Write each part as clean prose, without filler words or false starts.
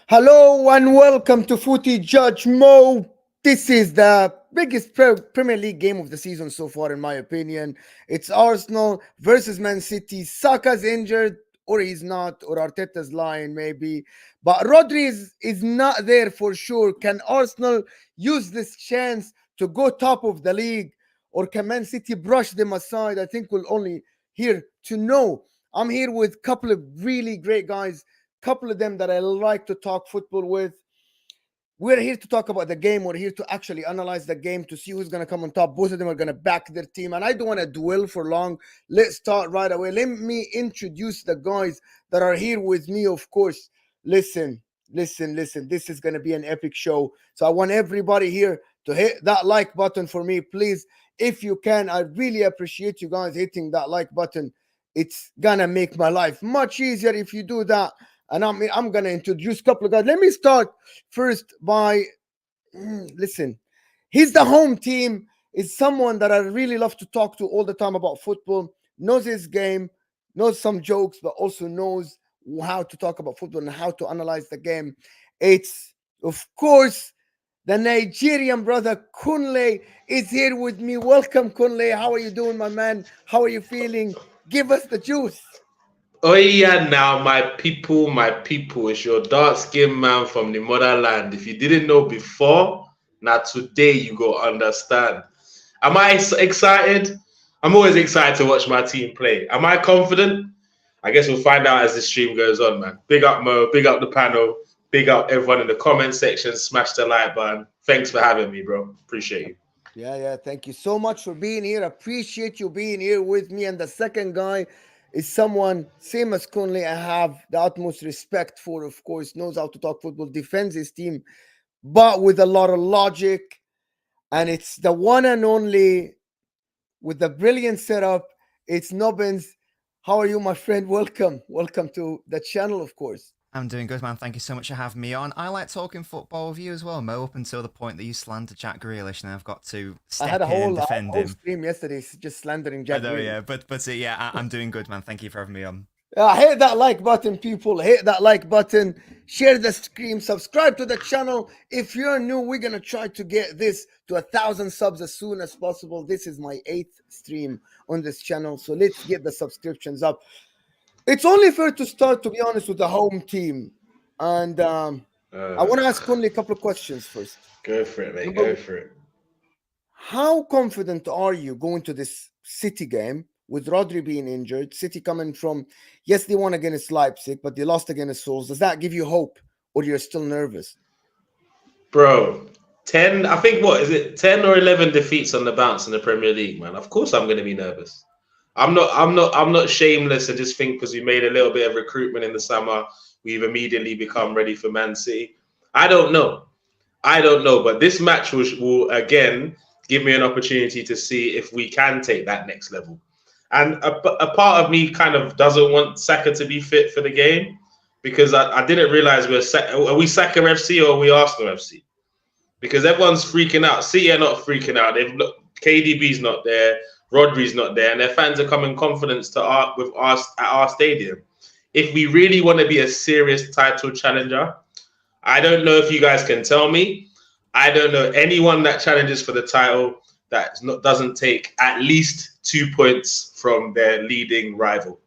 Hello and welcome to Footy Judge Mo. This is the biggest Premier League game of the season so far, in my opinion. It's Arsenal versus Man City. Saka's injured, or he's not, or Arteta's lying, maybe. But Rodri is not there for sure. Can Arsenal use this chance to go top of the league, or can Man City brush them aside? I think we'll only here to know. I'm here with a couple of really great guys, couple of them that I like to talk football with. We're here to talk about the game. We're here to actually analyze the game to see who's going to come on top. Both of them are going to back their team. And I don't want to dwell for long. Let's start right away. Let me introduce the guys that are here with me, of course. Listen. This is going to be an epic show. So I want everybody here to hit that like button for me, please. If you can, I really appreciate you guys hitting that like button. It's going to make my life much easier if you do that. And I'm going to introduce a couple of guys. Let me start first by, listen, he's the home team, is someone that I really love to talk to all the time about football, knows his game, knows some jokes, but also knows how to talk about football and how to analyze the game. It's, of course, the Nigerian brother Kunle is here with me. Welcome, Kunle. How are you doing, my man? How are you feeling? Give us the juice. Oh yeah, now my people, it's your dark skinned man from the motherland. If you didn't know before, now today you go understand. Am I excited? I'm always excited to watch my team play. Am I confident? I guess we'll find out as the stream goes on, man. Big up Mo, big up the panel, big up everyone in the comment section. Smash the like button. Thanks for having me, bro. Appreciate you. Yeah. Thank you so much for being here. Appreciate you being here with me. And the second guy is someone, same as Conley, I have the utmost respect for, of course, knows how to talk football, defends his team, but with a lot of logic. And it's the one and only with the brilliant setup. It's Nobbins. How are you, my friend? Welcome. Welcome to the channel, of course. I'm doing good, man. Thank you so much for having me on. I like talking football with you as well, Mo, up until the point that you slander Jack Grealish, and I've got to I had step in and defend whole him. stream yesterday just slandering I Jack know, Grealish. yeah, but yeah, I'm doing good, man. Thank you for having me on. Hit that like button, people. Hit that like button. Share the stream. Subscribe to the channel. If you're new, we're going to try to get this to 1,000 subs as soon as possible. This is my 8th stream on this channel. So let's get the subscriptions up. It's only fair to start, to be honest, with the home team. And I want to ask only a couple of questions first. Go for it, mate. Go for it. How confident are you going to this City game with Rodri being injured? City coming from, yes, they won against Leipzig, but they lost against Souls. Does that give you hope, or you're still nervous? Bro, 10, I think what is it, 10 or 11 defeats on the bounce in the Premier League, man. Of course I'm gonna be nervous. I'm not shameless and just think because we made a little bit of recruitment in the summer, we've immediately become ready for Man City. I don't know. But this match will again give me an opportunity to see if we can take that next level. And a part of me kind of doesn't want Saka to be fit for the game because I didn't realize are we Saka FC or are we Arsenal FC? Because everyone's freaking out. City are not freaking out. KDB's not there, Rodri's not there, and their fans are coming confidence to us at our stadium. If we really want to be a serious title challenger, I don't know if you guys can tell me. I don't know anyone that challenges for the title that doesn't take at least 2 points from their leading rival.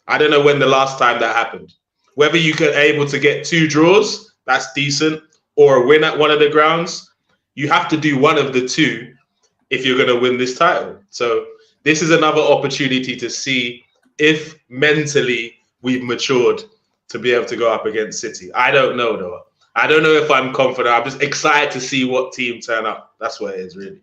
I don't know when the last time that happened. Whether you can able to get 2 draws, that's decent, or a win at one of the grounds, you have to do one of the two if you're going to win this title. So this is another opportunity to see if mentally we've matured to be able to go up against City. I don't know, though. I don't know if I'm confident. I'm just excited to see what team turn up. That's what it is, really.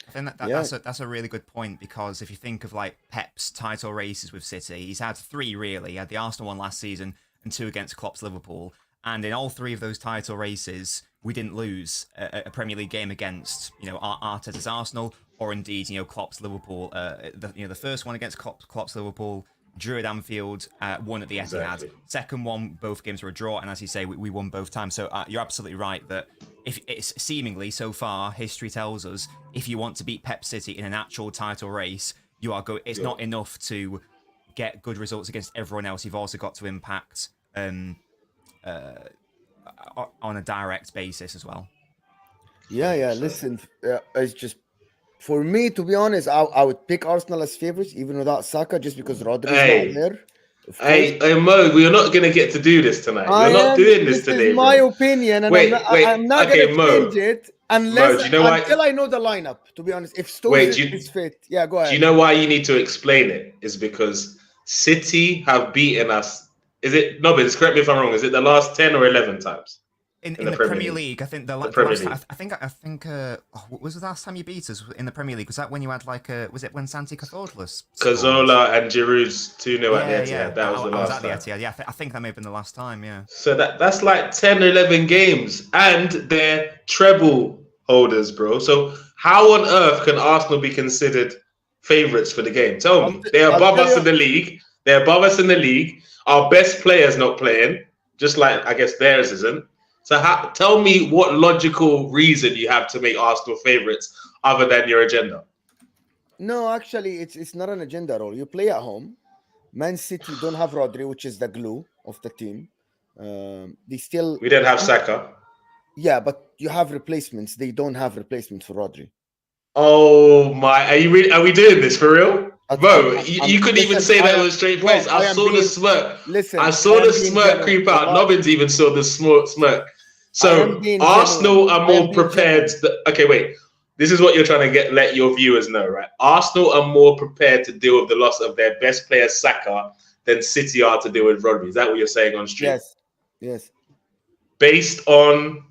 I think that's a really good point because if you think of like Pep's title races with City, he's had 3 really. He had the Arsenal one last season and 2 against Klopp's Liverpool. And in all 3 of those title races, we didn't lose a Premier League game against, Arteta's Arsenal or indeed, Klopp's Liverpool. The first one against Klopp's Liverpool, drew at Anfield, won at the Etihad. Exactly. Second one, both games were a draw, and as you say, we won both times. So you're absolutely right that if it's seemingly so far, history tells us if you want to beat Pep City in an actual title race, it's not enough to get good results against everyone else. You've also got to impact on a direct basis as well. Yeah. Listen, it's just for me, to be honest, I would pick Arsenal as favorites even without Saka, just because Rodri is not Hey, there. Of course, hey, Mo, we're not gonna get to do this tonight. I We're not am. doing this This is today, my bro. opinion, and Wait, I'm wait. not Okay, gonna change Mo, it Mo, do you know why? until I know the lineup. To be honest, if Wait, Stones is fit, yeah, go do you ahead. know why you need to explain it? Is because City have beaten us. Is it Nobbins? Correct me if I'm wrong. Is it the last 10 or 11 times In the Premier League, I think the Premier last League. I think was the last time you beat us in the Premier League? Was that when you had was it when Santi Cazorla scored? Cazorla and Giroud's 2-0 at the Etihad. Yeah. That was the I was last at the time. Etihad. Yeah, I think that may have been the last time. Yeah. So that's like 10 or 11 games, and they're treble holders, bro. So how on earth can Arsenal be considered favourites for the game? Tell me. They're above us in the league. They're above us in the league. Our best player's not playing, just like I guess theirs isn't. So tell me what logical reason you have to make Arsenal favourites other than your agenda. No, actually, it's not an agenda at all. You play at home. Man City don't have Rodri, which is the glue of the team. They still We don't have Saka. Yeah, but you have replacements. They don't have replacements for Rodri. Oh my! Are we doing this for real? Bro, you couldn't even listen, say that with a straight face. I saw the smirk. Listen, I saw the smirk creep out. Nobbins even saw the smirk. So Arsenal are more prepared. Okay, wait. This is what you're trying to let your viewers know, right? Arsenal are more prepared to deal with the loss of their best player Saka than City are to deal with Rodri. Is that what you're saying on stream? Yes. Based on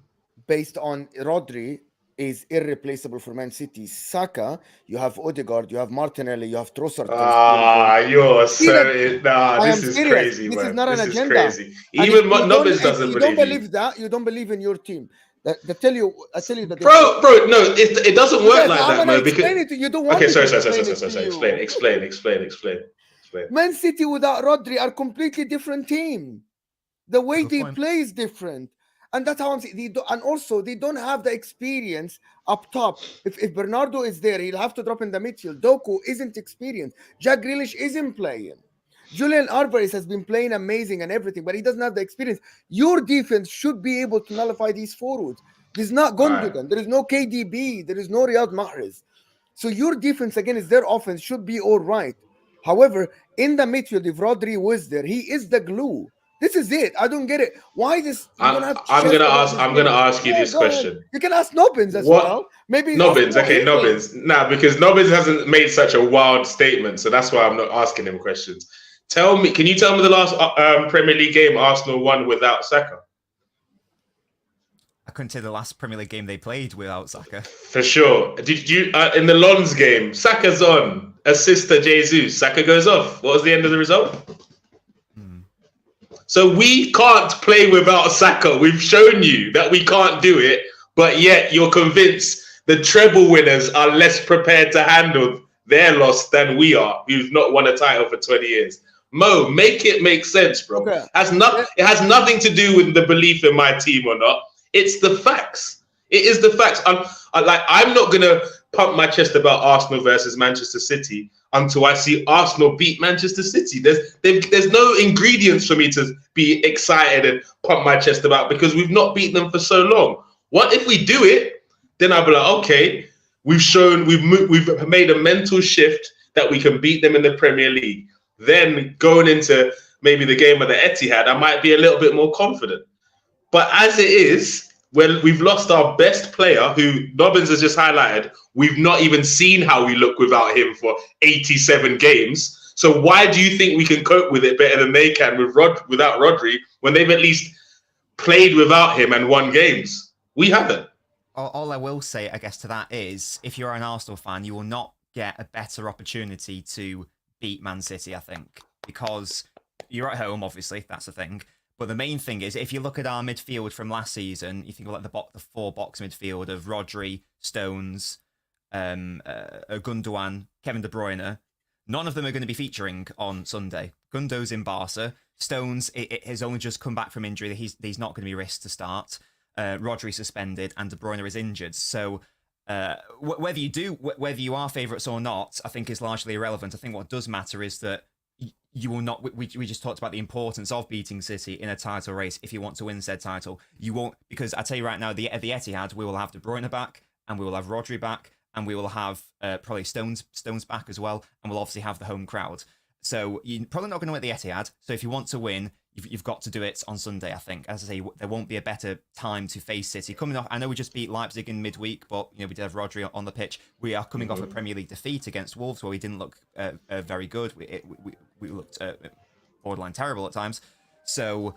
Rodri is irreplaceable for Man City. Saka, you have Odegaard, you have Martinelli, you have Trossard. You're so this is crazy, man. This is not an agenda. Crazy. Even Nobbins doesn't believe you. You don't believe that. You don't believe in your team. I tell you that. Bro, no, it doesn't work like that, man. Because you don't want. Okay, sorry. Explain. Man City without Rodri are completely different team. The way they play is different. And that's how I'm saying. And also, they don't have the experience up top. If Bernardo is there, he'll have to drop in the midfield. Doku isn't experienced. Jack Grealish isn't playing. Julian Alvarez has been playing amazing and everything, but he doesn't have the experience. Your defense should be able to nullify these forwards. There's not Gundogan. Right. There is no KDB. There is no Riyad Mahrez. So your defense, again, is their offense should be all right. However, in the midfield, if Rodri was there, he is the glue. This is it. I don't get it. Why this? I'm gonna ask you this question. Ahead. You can ask Nobbins as well. Maybe Nobbins. Okay, Nobbins. Nah, because Nobbins hasn't made such a wild statement, so that's why I'm not asking him questions. Can you tell me the last Premier League game Arsenal won without Saka? I couldn't say the last Premier League game they played without Saka. For sure. Did you in the Lons game? Saka's on, assist to Jesus. Saka goes off. What was the end of the result? So we can't play without Saka. We've shown you that we can't do it, but yet you're convinced the treble winners are less prepared to handle their loss than we are, who've not won a title for 20 years. Mo, make it make sense, bro. Okay. It has nothing to do with the belief in my team or not. It's the facts. It is the facts. I'm not gonna pump my chest about Arsenal versus Manchester City until I see Arsenal beat Manchester City. There's no ingredients for me to be excited and pump my chest about because we've not beaten them for so long. What if we do it? Then I'll be like, okay, we've made a mental shift that we can beat them in the Premier League. Then going into maybe the game of the Etihad, I might be a little bit more confident. But as it is, when we've lost our best player, who Nobbins has just highlighted, we've not even seen how we look without him for 87 games. So why do you think we can cope with it better than they can without Rodri when they've at least played without him and won games? We haven't. All I will say, I guess, to that is, if you're an Arsenal fan, you will not get a better opportunity to beat Man City, I think, because you're at home, obviously, that's the thing. But the main thing is, if you look at our midfield from last season, you think about the four-box midfield of Rodri, Stones, Gundogan, Kevin De Bruyne. None of them are going to be featuring on Sunday. Gundo's in Barca. Stones it has only just come back from injury. He's not going to be risked to start. Rodri suspended, and De Bruyne is injured. So whether you are favourites or not, I think is largely irrelevant. I think what does matter is that you will not. We just talked about the importance of beating City in a title race if you want to win said title. You won't, because I tell you right now, the Etihad, we will have De Bruyne back, and we will have Rodri back, and we will have probably Stones back as well, and we'll obviously have the home crowd. So you're probably not going to win at the Etihad. So if you want to win, you've got to do it on Sunday, I think. As I say, there won't be a better time to face City. Coming off, I know we just beat Leipzig in midweek, but we did have Rodri on the pitch. We are coming off a Premier League defeat against Wolves, where we didn't look very good. We looked borderline terrible at times. So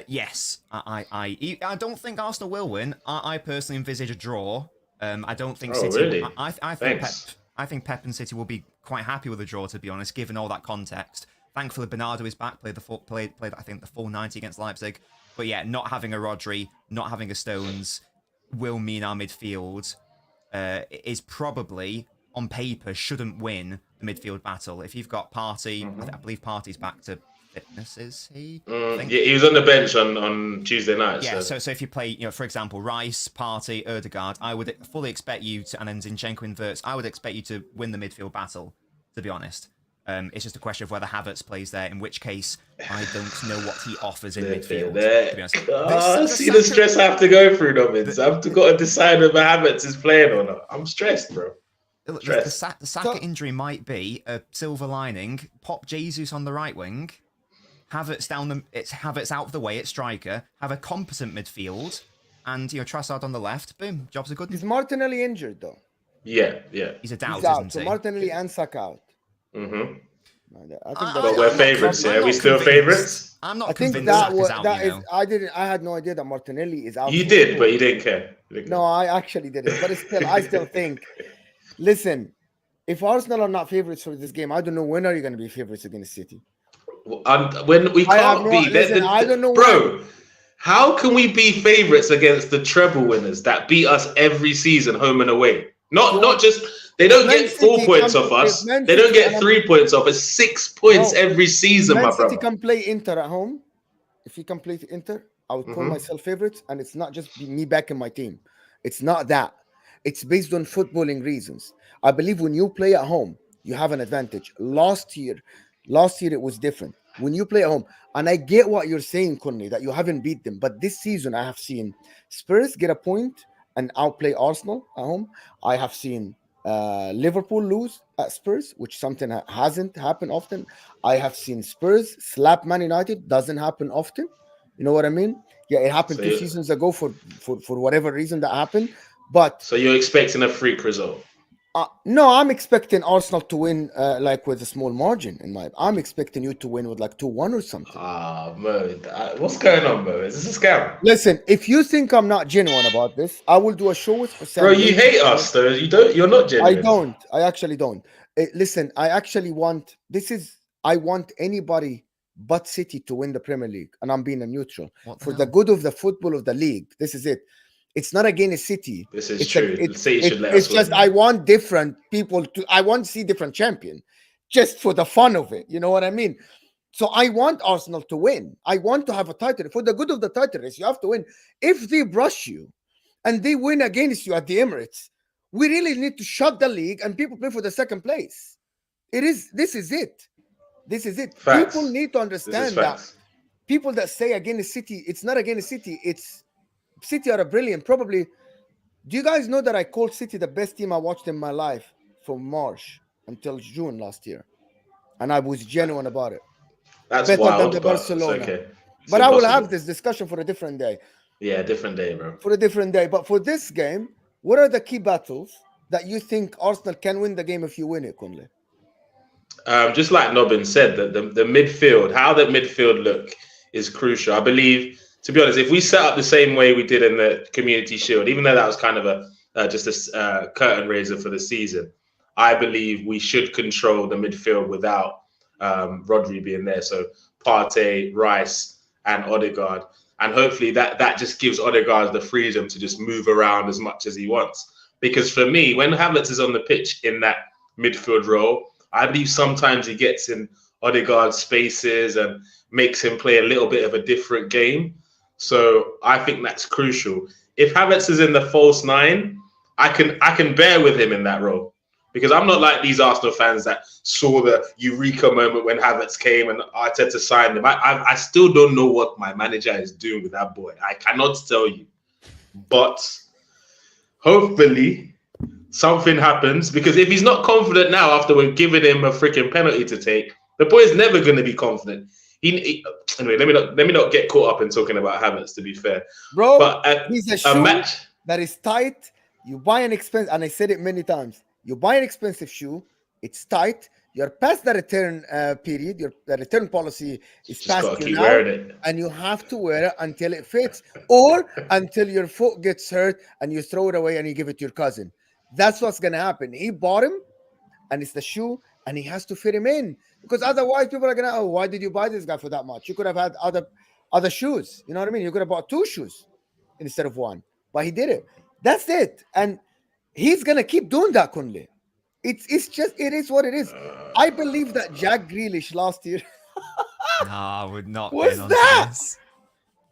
yes, I don't think Arsenal will win. I personally envisage a draw. I don't think City. Really? I think Pep and City will be quite happy with a draw, to be honest, given all that context. Thankfully, Bernardo is back. Played I think the full 90 against Leipzig. But yeah, not having a Rodri, not having a Stones, will mean our midfield is probably on paper shouldn't win the midfield battle. If you've got Partey, I believe Partey's back to fitness, is he? Yeah, he was on the bench on Tuesday night. Yeah, so if you play, for example, Rice, Partey, Ødegaard, I would fully expect you to, and then Zinchenko inverts, I would expect you to win the midfield battle, to be honest. It's just a question of whether Havertz plays there, in which case I don't know what he offers in midfield, to be honest. See the stress I have to go through, Nobbins. I've got to decide whether Havertz is playing or not. I'm stressed, bro. The Saka injury might be a silver lining. Pop Jesus on the right wing, Havertz Havertz out of the way at striker, have a competent midfield, and Trossard on the left. Boom, jobs are good. Is Martinelli injured though? Yeah. He's a doubt, He's out. isn't So he? Martinelli and Saka out. Mm-hmm. I think But we're favourites here. Are we still favourites? I'm not I think convinced that Saka's out. I had no idea that Martinelli is out. You did, but you didn't care. No, I actually didn't. But I still think. Listen, if Arsenal are not favourites for this game, I don't know when are you going to be favourites against City. When we can't be. I don't know, bro. How can we be favourites against the treble winners that beat us every season, home and away? Not just. They don't get 4 points off us. They don't get 3 points off us. 6 points every season, my brother. If you can play Inter at home, if you can play Inter, I would call myself favourites, and it's not just me backing my team. It's not that. It's based on footballing reasons. I believe when you play at home, you have an advantage. Last year it was different. When you play at home, and I get what you're saying, Kunle, that you haven't beat them, but this season I have seen Spurs get a point and outplay Arsenal at home. I have seen Liverpool lose at Spurs, which something hasn't happened often. I have seen Spurs slap Man United, doesn't happen often. You know what I mean? Yeah, it happened 2 seasons ago for whatever reason that happened. But so you're expecting a freak result? No, I'm expecting Arsenal to win like with a small margin. I'm expecting you to win with like 2-1 or something. Mo, what's going on, Mo? Is this a scam? Listen, if you think I'm not genuine about this, I will do a show with Hussein. Bro, you hate us, though. You're not genuine. I don't. I actually don't. Listen, I want anybody but City to win the Premier League, and I'm being a neutral for the good of the football of the league. This is it. It's not against City. This is true. City should let it's us just win. I want different people I want to see different champion, just for the fun of it. You know what I mean? So I want Arsenal to win. I want to have a title. For the good of the title race, you have to win. If they brush you and they win against you at the Emirates, we really need to shut the league and people play for the second place. This is it. Facts. People need to understand that people that say against City, it's not against City, it's City are a brilliant. Probably, do you guys know that I called City the best team I watched in my life from March until June last year? And I was genuine about it. That's better wild, than the Barcelona. It's okay. But I will have this discussion for a different day. Yeah, different day, bro. For a different day. But for this game, what are the key battles that you think Arsenal can win the game if you win it, Kunle? Just like Nobbins said, the midfield, how that midfield look is crucial. I believe, to be honest, if we set up the same way we did in the Community Shield, even though that was kind of just a curtain raiser for the season, I believe we should control the midfield without Rodri being there. So Partey, Rice, and Ødegaard, and hopefully that just gives Ødegaard the freedom to just move around as much as he wants. Because for me, when Havertz is on the pitch in that midfield role, I believe sometimes he gets in Ødegaard's spaces and makes him play a little bit of a different game. So I think that's crucial. If Havertz is in the false nine, I can bear with him in that role. Because I'm not like these Arsenal fans that saw the eureka moment when Havertz came and Arteta signed him. I still don't know what my manager is doing with that boy. I cannot tell you. But hopefully something happens, because if he's not confident now after we've given him a freaking penalty to take, the boy's never going to be confident. Anyway, let me not get caught up in talking about Havertz, to be fair. Bro, but he's a shoe that is tight. You buy an expensive, and I said it many times, you buy an expensive shoe, it's tight, you're past the return period, the return policy is past you now, and you have to wear it until it fits, or until your foot gets hurt and you throw it away and you give it to your cousin. That's what's going to happen. He bought him, and it's the shoe, and he has to fit him in, because otherwise people are going to, why did you buy this guy for that much? You could have had other shoes. You know what I mean? You could have bought 2 shoes instead of 1, but he did it. That's it. And he's going to keep doing that, Kunle. It is what it is. I believe that Jack Grealish last year. I would not. What's that?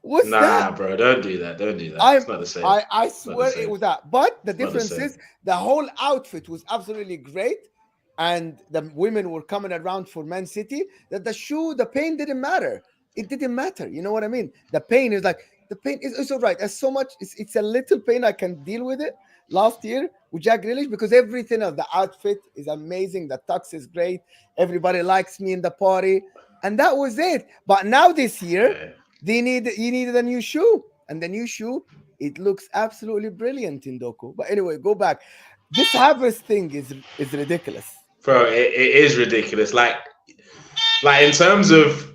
What's that? Nah, bro, don't do that. It's not the same. I swear it was that. But the difference is the whole outfit was absolutely great. And the women were coming around for Man City. That the pain didn't matter. It didn't matter. You know what I mean? The pain is it's all right. There's so much. It's a little pain. I can deal with it. Last year with Jack Grealish, because everything of the outfit is amazing. The tux is great. Everybody likes me in the party. And that was it. But now this year, he needed a new shoe. And the new shoe, it looks absolutely brilliant in Doku. But anyway, go back. This Havertz thing is ridiculous. Bro, it is ridiculous. Like in terms of,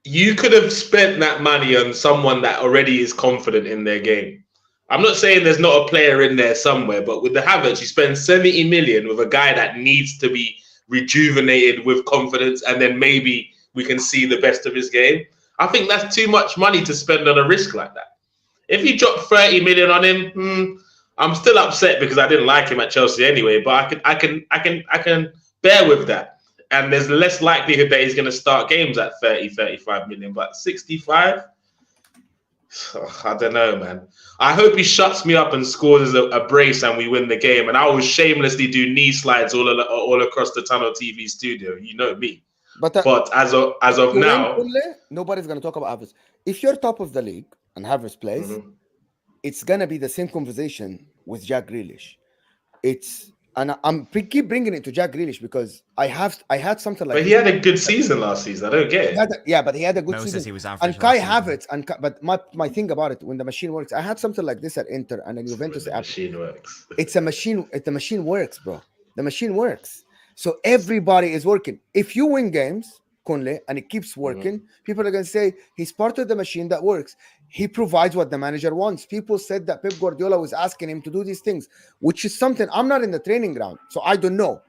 you could have spent that money on someone that already is confident in their game. I'm not saying there's not a player in there somewhere, but with the Havertz, you spend 70 million with a guy that needs to be rejuvenated with confidence, and then maybe we can see the best of his game. I think that's too much money to spend on a risk like that. If you drop 30 million on him, I'm still upset because I didn't like him at Chelsea anyway, but I can bear with that. And there's less likelihood that he's going to start games at 30, 35 million, but 65? I don't know, man. I hope he shuts me up and scores a brace and we win the game. And I will shamelessly do knee slides all across the Tunnel TV studio. You know me. But as of now, nobody's going to talk about Havertz. If you're top of the league and Havertz plays, it's going to be the same conversation with Jack Grealish. And I'm keep bringing it to Jack Grealish because I had something like. But he had a good season last season. I don't get it. But he had a good season. He was and Kai Havertz, but my thing about it, when the machine works, I had something like this at Inter and then Juventus. The machine works. It's a machine. The machine works, bro. The machine works. So everybody is working. If you win games, Kunle, and it keeps working, people are going to say he's part of the machine that works. He provides what the manager wants. People said that Pep Guardiola was asking him to do these things, which is something I'm not in the training ground, so I don't know.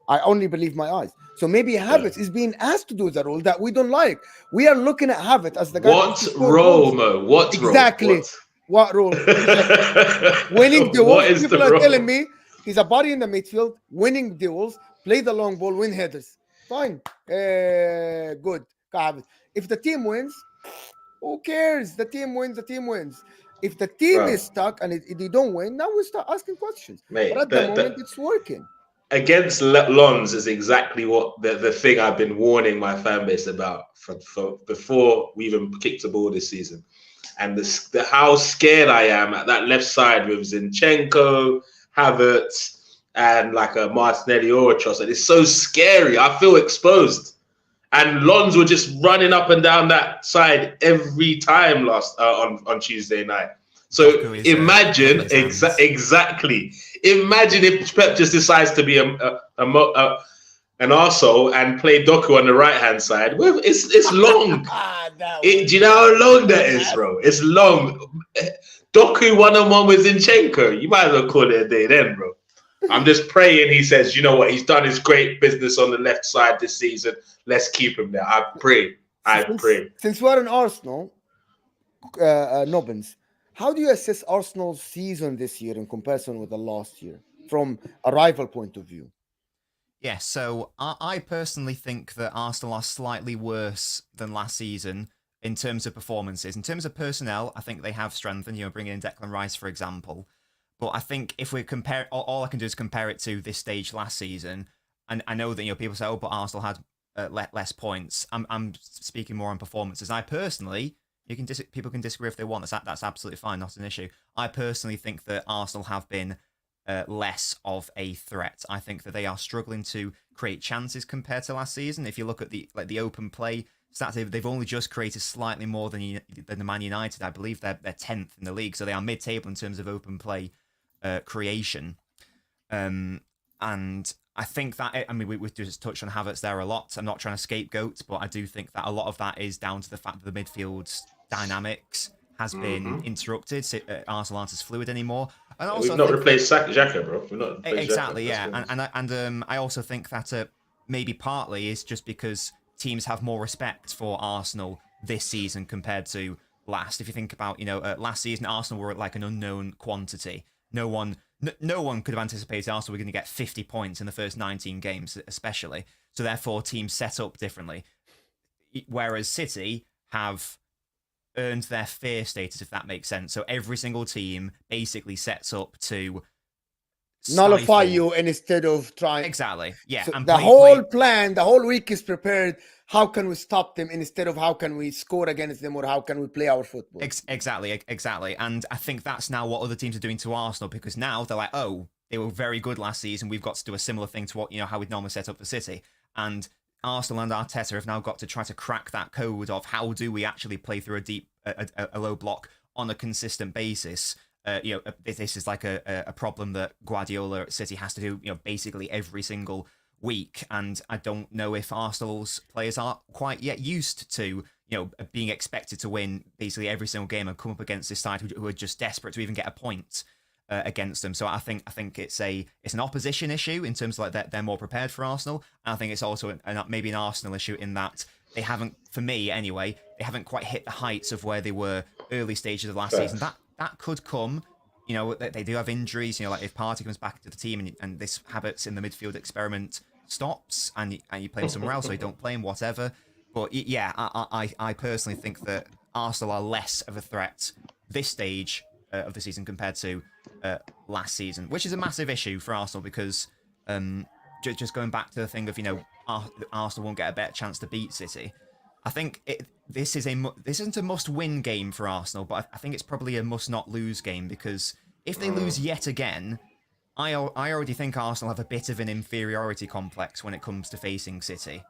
I only believe my eyes. So maybe Havertz is being asked to do the role that we don't like. We are looking at Havertz as the guy. What role, Mo? What exactly? What role? Winning duels. People are telling me he's a body in the midfield, winning duels, play the long ball, win headers. Fine, good. If the team wins, who cares? The team wins. The team wins. If the team is stuck and they don't win, now we start asking questions. Mate, but at the moment, it's working. Against Lons is exactly what the thing I've been warning my fan base about for before we even kicked the ball this season. And the how scared I am at that left side with Zinchenko, Havertz, and like a Martinelli or a Trossard. It's so scary. I feel exposed. And Lons were just running up and down that side every time on Tuesday night. So imagine exactly. Imagine if Pep just decides to be an arsehole and play Doku on the right hand side. It's long. Do you know how long that is, bro? It's long. Doku 1-on-1 with Zinchenko. You might as well call it a day then, bro. I'm just praying he says, you know what, he's done his great business on the left side this season. Let's keep him there. I pray. Since we're in Arsenal, Nobbins, how do you assess Arsenal's season this year in comparison with the last year from a rival point of view? Yeah, so I personally think that Arsenal are slightly worse than last season in terms of performances. In terms of personnel, I think they have strengthened, bringing in Declan Rice, for example. But I think if we compare, all I can do is compare it to this stage last season. And I know that people say, "Oh, but Arsenal had less points." I'm speaking more on performances. I personally, people can disagree if they want. That's absolutely fine, not an issue. I personally think that Arsenal have been less of a threat. I think that they are struggling to create chances compared to last season. If you look at the open play stats, they've only just created slightly more than the Man United. I believe they're 10th in the league, so they are mid-table in terms of open play creation. And I think that, we just touched on Havertz there a lot. I'm not trying to scapegoat, but I do think that a lot of that is down to the fact that the midfield's dynamics has been interrupted. So, Arsenal aren't as fluid anymore. And also, we've not replaced Xhaka, bro. We've not replaced exactly, Xhaka. yeah. And I also think that maybe partly is just because teams have more respect for Arsenal this season compared to last. If you think about, last season, Arsenal were like an unknown quantity. No one could have anticipated Arsenal were going to get 50 points in the first 19 games, especially. So therefore, teams set up differently. Whereas City have earned their fear status, if that makes sense. So every single team basically sets up to nullify you instead of trying. Exactly. Yeah. So and the whole week is prepared. How can we stop them instead of how can we score against them or how can we play our football? Exactly. And I think that's now what other teams are doing to Arsenal, because now they're like, oh, they were very good last season. We've got to do a similar thing to what, how we'd normally set up for City. And Arsenal and Arteta have now got to try to crack that code of how do we actually play through a low block on a consistent basis. This is like a problem that Guardiola at City has to do, basically every single week. And I don't know if Arsenal's players are quite yet used to, being expected to win basically every single game and come up against this side who are just desperate to even get a point against them. So I think it's an opposition issue in terms of like they're more prepared for Arsenal. And I think it's also maybe an Arsenal issue in that they haven't, for me anyway, they haven't quite hit the heights of where they were early stages of last season. That could come. They do have injuries. Like if Partey comes back to the team and this Havertz in the midfield experiment stops and you play him somewhere else, or you don't play him, whatever. But yeah, I personally think that Arsenal are less of a threat this stage of the season compared to last season, which is a massive issue for Arsenal because just going back to the thing of Arsenal won't get a better chance to beat City. I think this isn't a must-win game for Arsenal, but I think it's probably a must-not-lose game because if they lose yet again, I already think Arsenal have a bit of an inferiority complex when it comes to facing City.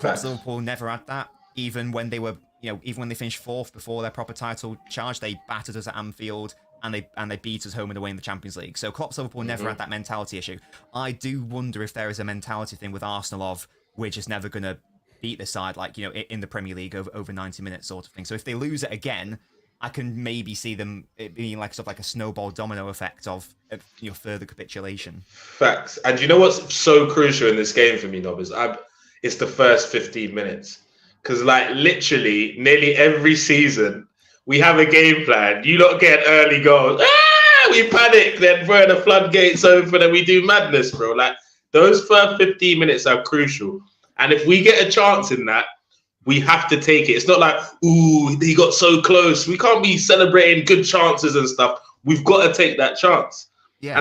Liverpool never had that, even when they were, even when they finished fourth before their proper title charge, they battered us at Anfield and they beat us home and away in the Champions League. So Klopp's Liverpool never had that mentality issue. I do wonder if there is a mentality thing with Arsenal of we're just never going to beat the side, like, in the Premier League over 90 minutes sort of thing. So if they lose it again, I can maybe see them being like a snowball domino effect of further capitulation. Facts. And you know what's so crucial in this game for me, Nobbins? It's the first 15 minutes. Because like literally nearly every season we have a game plan. You lot get early goals. We panic, then throw the floodgates open and we do madness, bro. Like those first 15 minutes are crucial. And if we get a chance in that, we have to take it. It's not like, ooh, he got so close. We can't be celebrating good chances and stuff. We've got to take that chance. Yeah.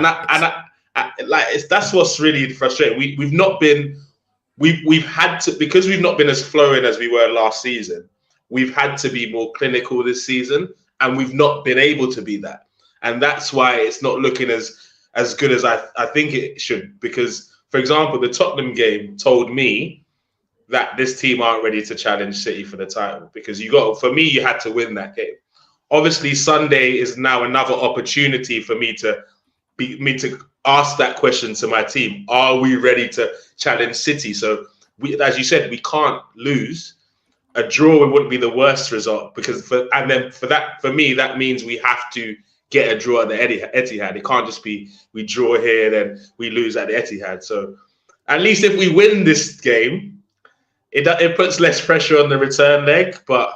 That's what's really frustrating. We've not been, we've had to, because we've not been as flowing as we were last season. We've had to be more clinical this season, and we've not been able to be that. And that's why it's not looking as good as I think it should. Because, for example, the Tottenham game told me that this team aren't ready to challenge City for the title, because for me, you had to win that game. Obviously, Sunday is now another opportunity for me to ask that question to my team. Are we ready to challenge City? So, as you said, we can't lose. A draw wouldn't be the worst result, because for me, that means we have to get a draw at the Etihad. It can't just be we draw here, then we lose at the Etihad. So, at least if we win this game, it puts less pressure on the return leg, but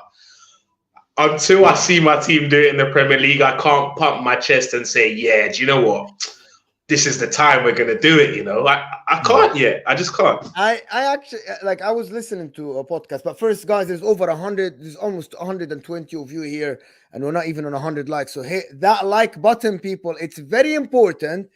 until I see my team do it in the Premier League, I can't pump my chest and say, yeah, do you know what? this is the time we're gonna do it. I can't yet. I just can't. I actually like I was listening to a podcast, but first, guys, there's over 100, there's almost 120 of you here, and we're not even on 100 likes. So hit that like button, people. It's very important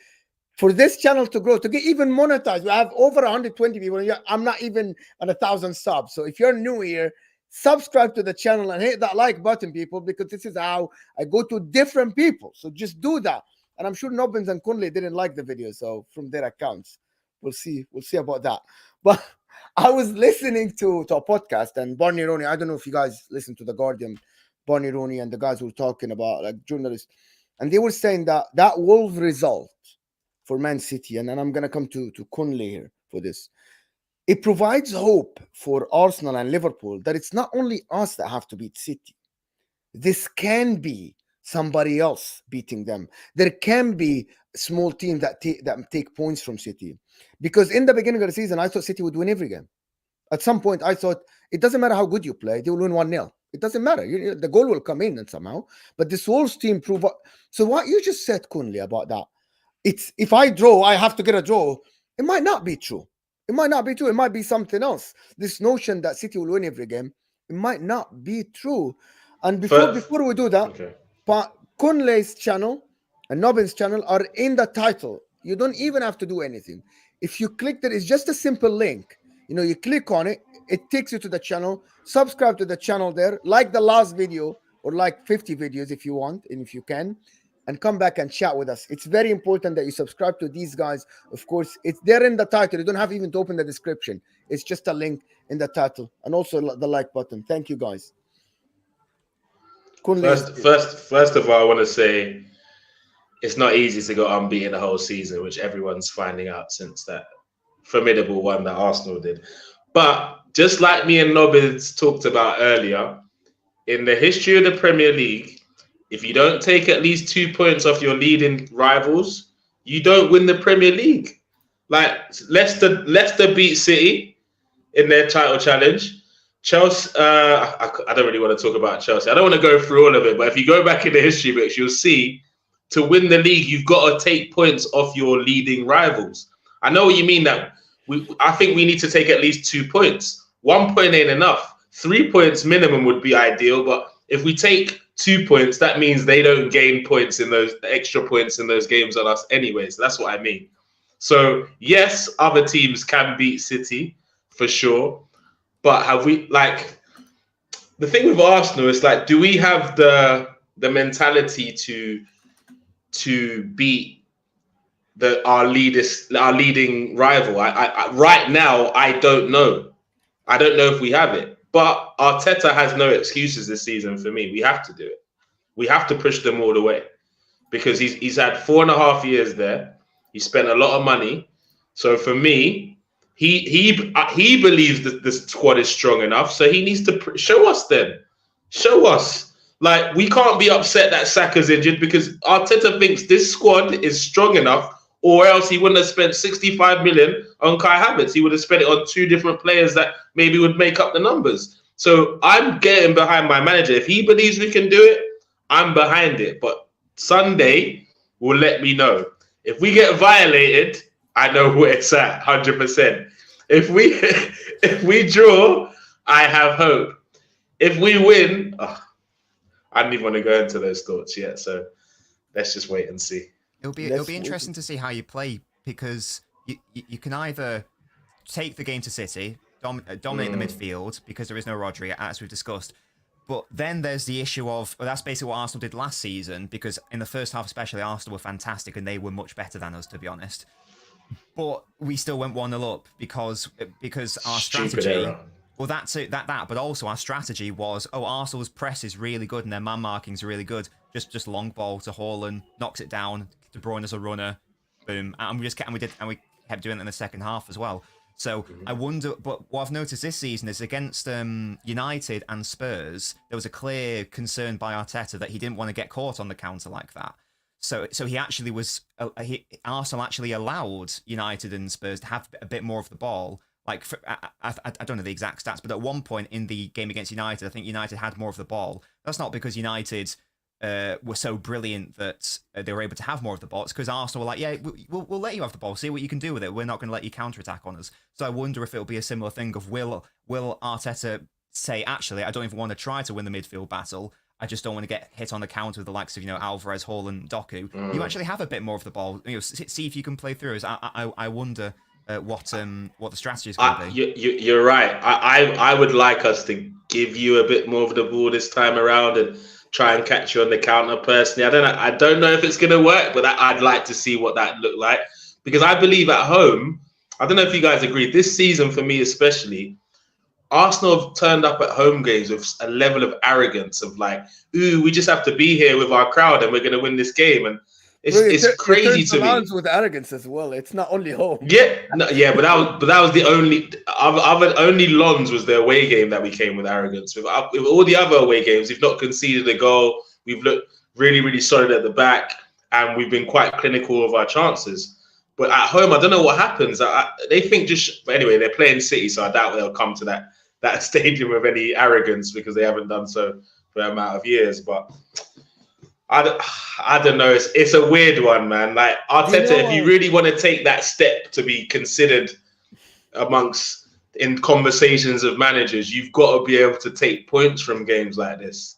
for this channel to grow, to get even monetized. We have over 120 people. And I'm not even on 1,000 subs. So if you're new here, subscribe to the channel and hit that like button, people, because this is how I go to different people. So just do that. And I'm sure Nobbins and Kunle didn't like the video, so from their accounts. We'll see about that. But I was listening to a podcast, and Barney Roney, I don't know if you guys listen to The Guardian, Barney Roney and the guys were talking about, like, journalists, and they were saying that Wolves result for Man City, and then I'm going to come to Kunle here for this. It provides hope for Arsenal and Liverpool that it's not only us that have to beat City. This can be somebody else beating them. There can be small teams that take points from City. Because in the beginning of the season, I thought City would win every game. At some point, I thought it doesn't matter how good you play, they will win 1-0. It doesn't matter. The goal will come in and somehow. But this Wolves team prove. So what you just said, Kunle, about that, it's if I draw, I have to get a draw. It might not be true. It might not be true. It might be something else. This notion that City will win every game, it might not be true. And before we do that, okay. Kunle's channel and Nobbins' channel are in the title. You don't even have to do anything. If you click that, it's just a simple link. You click on it, it takes you to the channel. Subscribe to the channel there, like the last video or like 50 videos if you want and if you can, and come back and chat with us. It's very important that you subscribe to these guys. Of course, it's there in the title. You don't have even to open the description. It's just a link in the title, and also the like button. Thank you, guys. First of all, I want to say it's not easy to go unbeaten the whole season, which everyone's finding out since that formidable one that Arsenal did. But just like me and Nobbins talked about earlier, in the history of the Premier League, if you don't take at least 2 points off your leading rivals, you don't win the Premier League. Like Leicester beat City in their title challenge. Chelsea, I don't really want to talk about Chelsea. I don't want to go through all of it, but if you go back in the history books, you'll see to win the league, you've got to take points off your leading rivals. I know what you mean that I think we need to take at least 2 points. 1 point ain't enough. 3 points minimum would be ideal, but if we take 2 points, that means they don't gain points in those extra points in those games on us anyways. That's what I mean. So yes, other teams can beat City for sure. But have we, like, the thing with Arsenal is, like, do we have the mentality to beat our leading rival? I right now, I don't know. I don't know if we have it. But Arteta has no excuses this season for me. We have to do it. We have to push them all the way because he's had 4.5 years there. He spent a lot of money. So for me, he believes that the squad is strong enough, so he needs to show us then. Show us. Like, we can't be upset that Saka's injured because Arteta thinks this squad is strong enough, or else he wouldn't have spent 65 million on Kai Havertz. He would have spent it on 2 different players that maybe would make up the numbers. So I'm getting behind my manager. If he believes we can do it, I'm behind it. But Sunday will let me know. If we get violated, I know where it's at, 100%. If we draw, I have hope. If we win, I don't even want to go into those thoughts yet. So let's just wait and see. It'll be interesting to see how you play because you can either take the game to City, dominate the midfield because there is no Rodri, as we've discussed. But then there's the issue of, well, that's basically what Arsenal did last season because in the first half especially, Arsenal were fantastic and they were much better than us, to be honest. But we still went 1-0 up because our strategy. Well, that's it. But also our strategy was, Arsenal's press is really good and their man marking is really good. Just long ball to Haaland, knocks it down. De Bruyne as a runner, boom, and we kept doing it in the second half as well. So I wonder, but what I've noticed this season is against United and Spurs, there was a clear concern by Arteta that he didn't want to get caught on the counter like that. So he actually was, Arsenal actually allowed United and Spurs to have a bit more of the ball. Like, I don't know the exact stats, but at one point in the game against United, I think United had more of the ball. That's not because United were so brilliant that they were able to have more of the ball. Because Arsenal were like, yeah, we'll let you have the ball, see what you can do with it. We're not going to let you counter-attack on us. So I wonder if it'll be a similar thing of will Arteta say, actually, I don't even want to try to win the midfield battle. I just don't want to get hit on the counter with the likes of, Alvarez, Haaland, Doku. You actually have a bit more of the ball. See if you can play through us. I wonder what the strategy is going to be. You're right. I would like us to give you a bit more of the ball this time around and try and catch you on the counter. Personally, I don't know if it's going to work, but I'd like to see what that looked like, because I believe at home, I don't know if you guys agree, this season for me especially, Arsenal have turned up at home games with a level of arrogance of like, ooh, we just have to be here with our crowd and we're going to win this game. And it's crazy to me. With arrogance as well. It's not only home. Yeah, but that was the only Lons was the away game that we came with arrogance. With all the other away games, we've not conceded a goal. We've looked really, really solid at the back, and we've been quite clinical of our chances. But at home, I don't know what happens. They think but anyway, they're playing City, so I doubt they'll come to that stadium with any arrogance, because they haven't done so for an amount of years. But I don't know. It's a weird one, man. Like Arteta, if you really want to take that step to be considered in conversations of managers, you've got to be able to take points from games like this.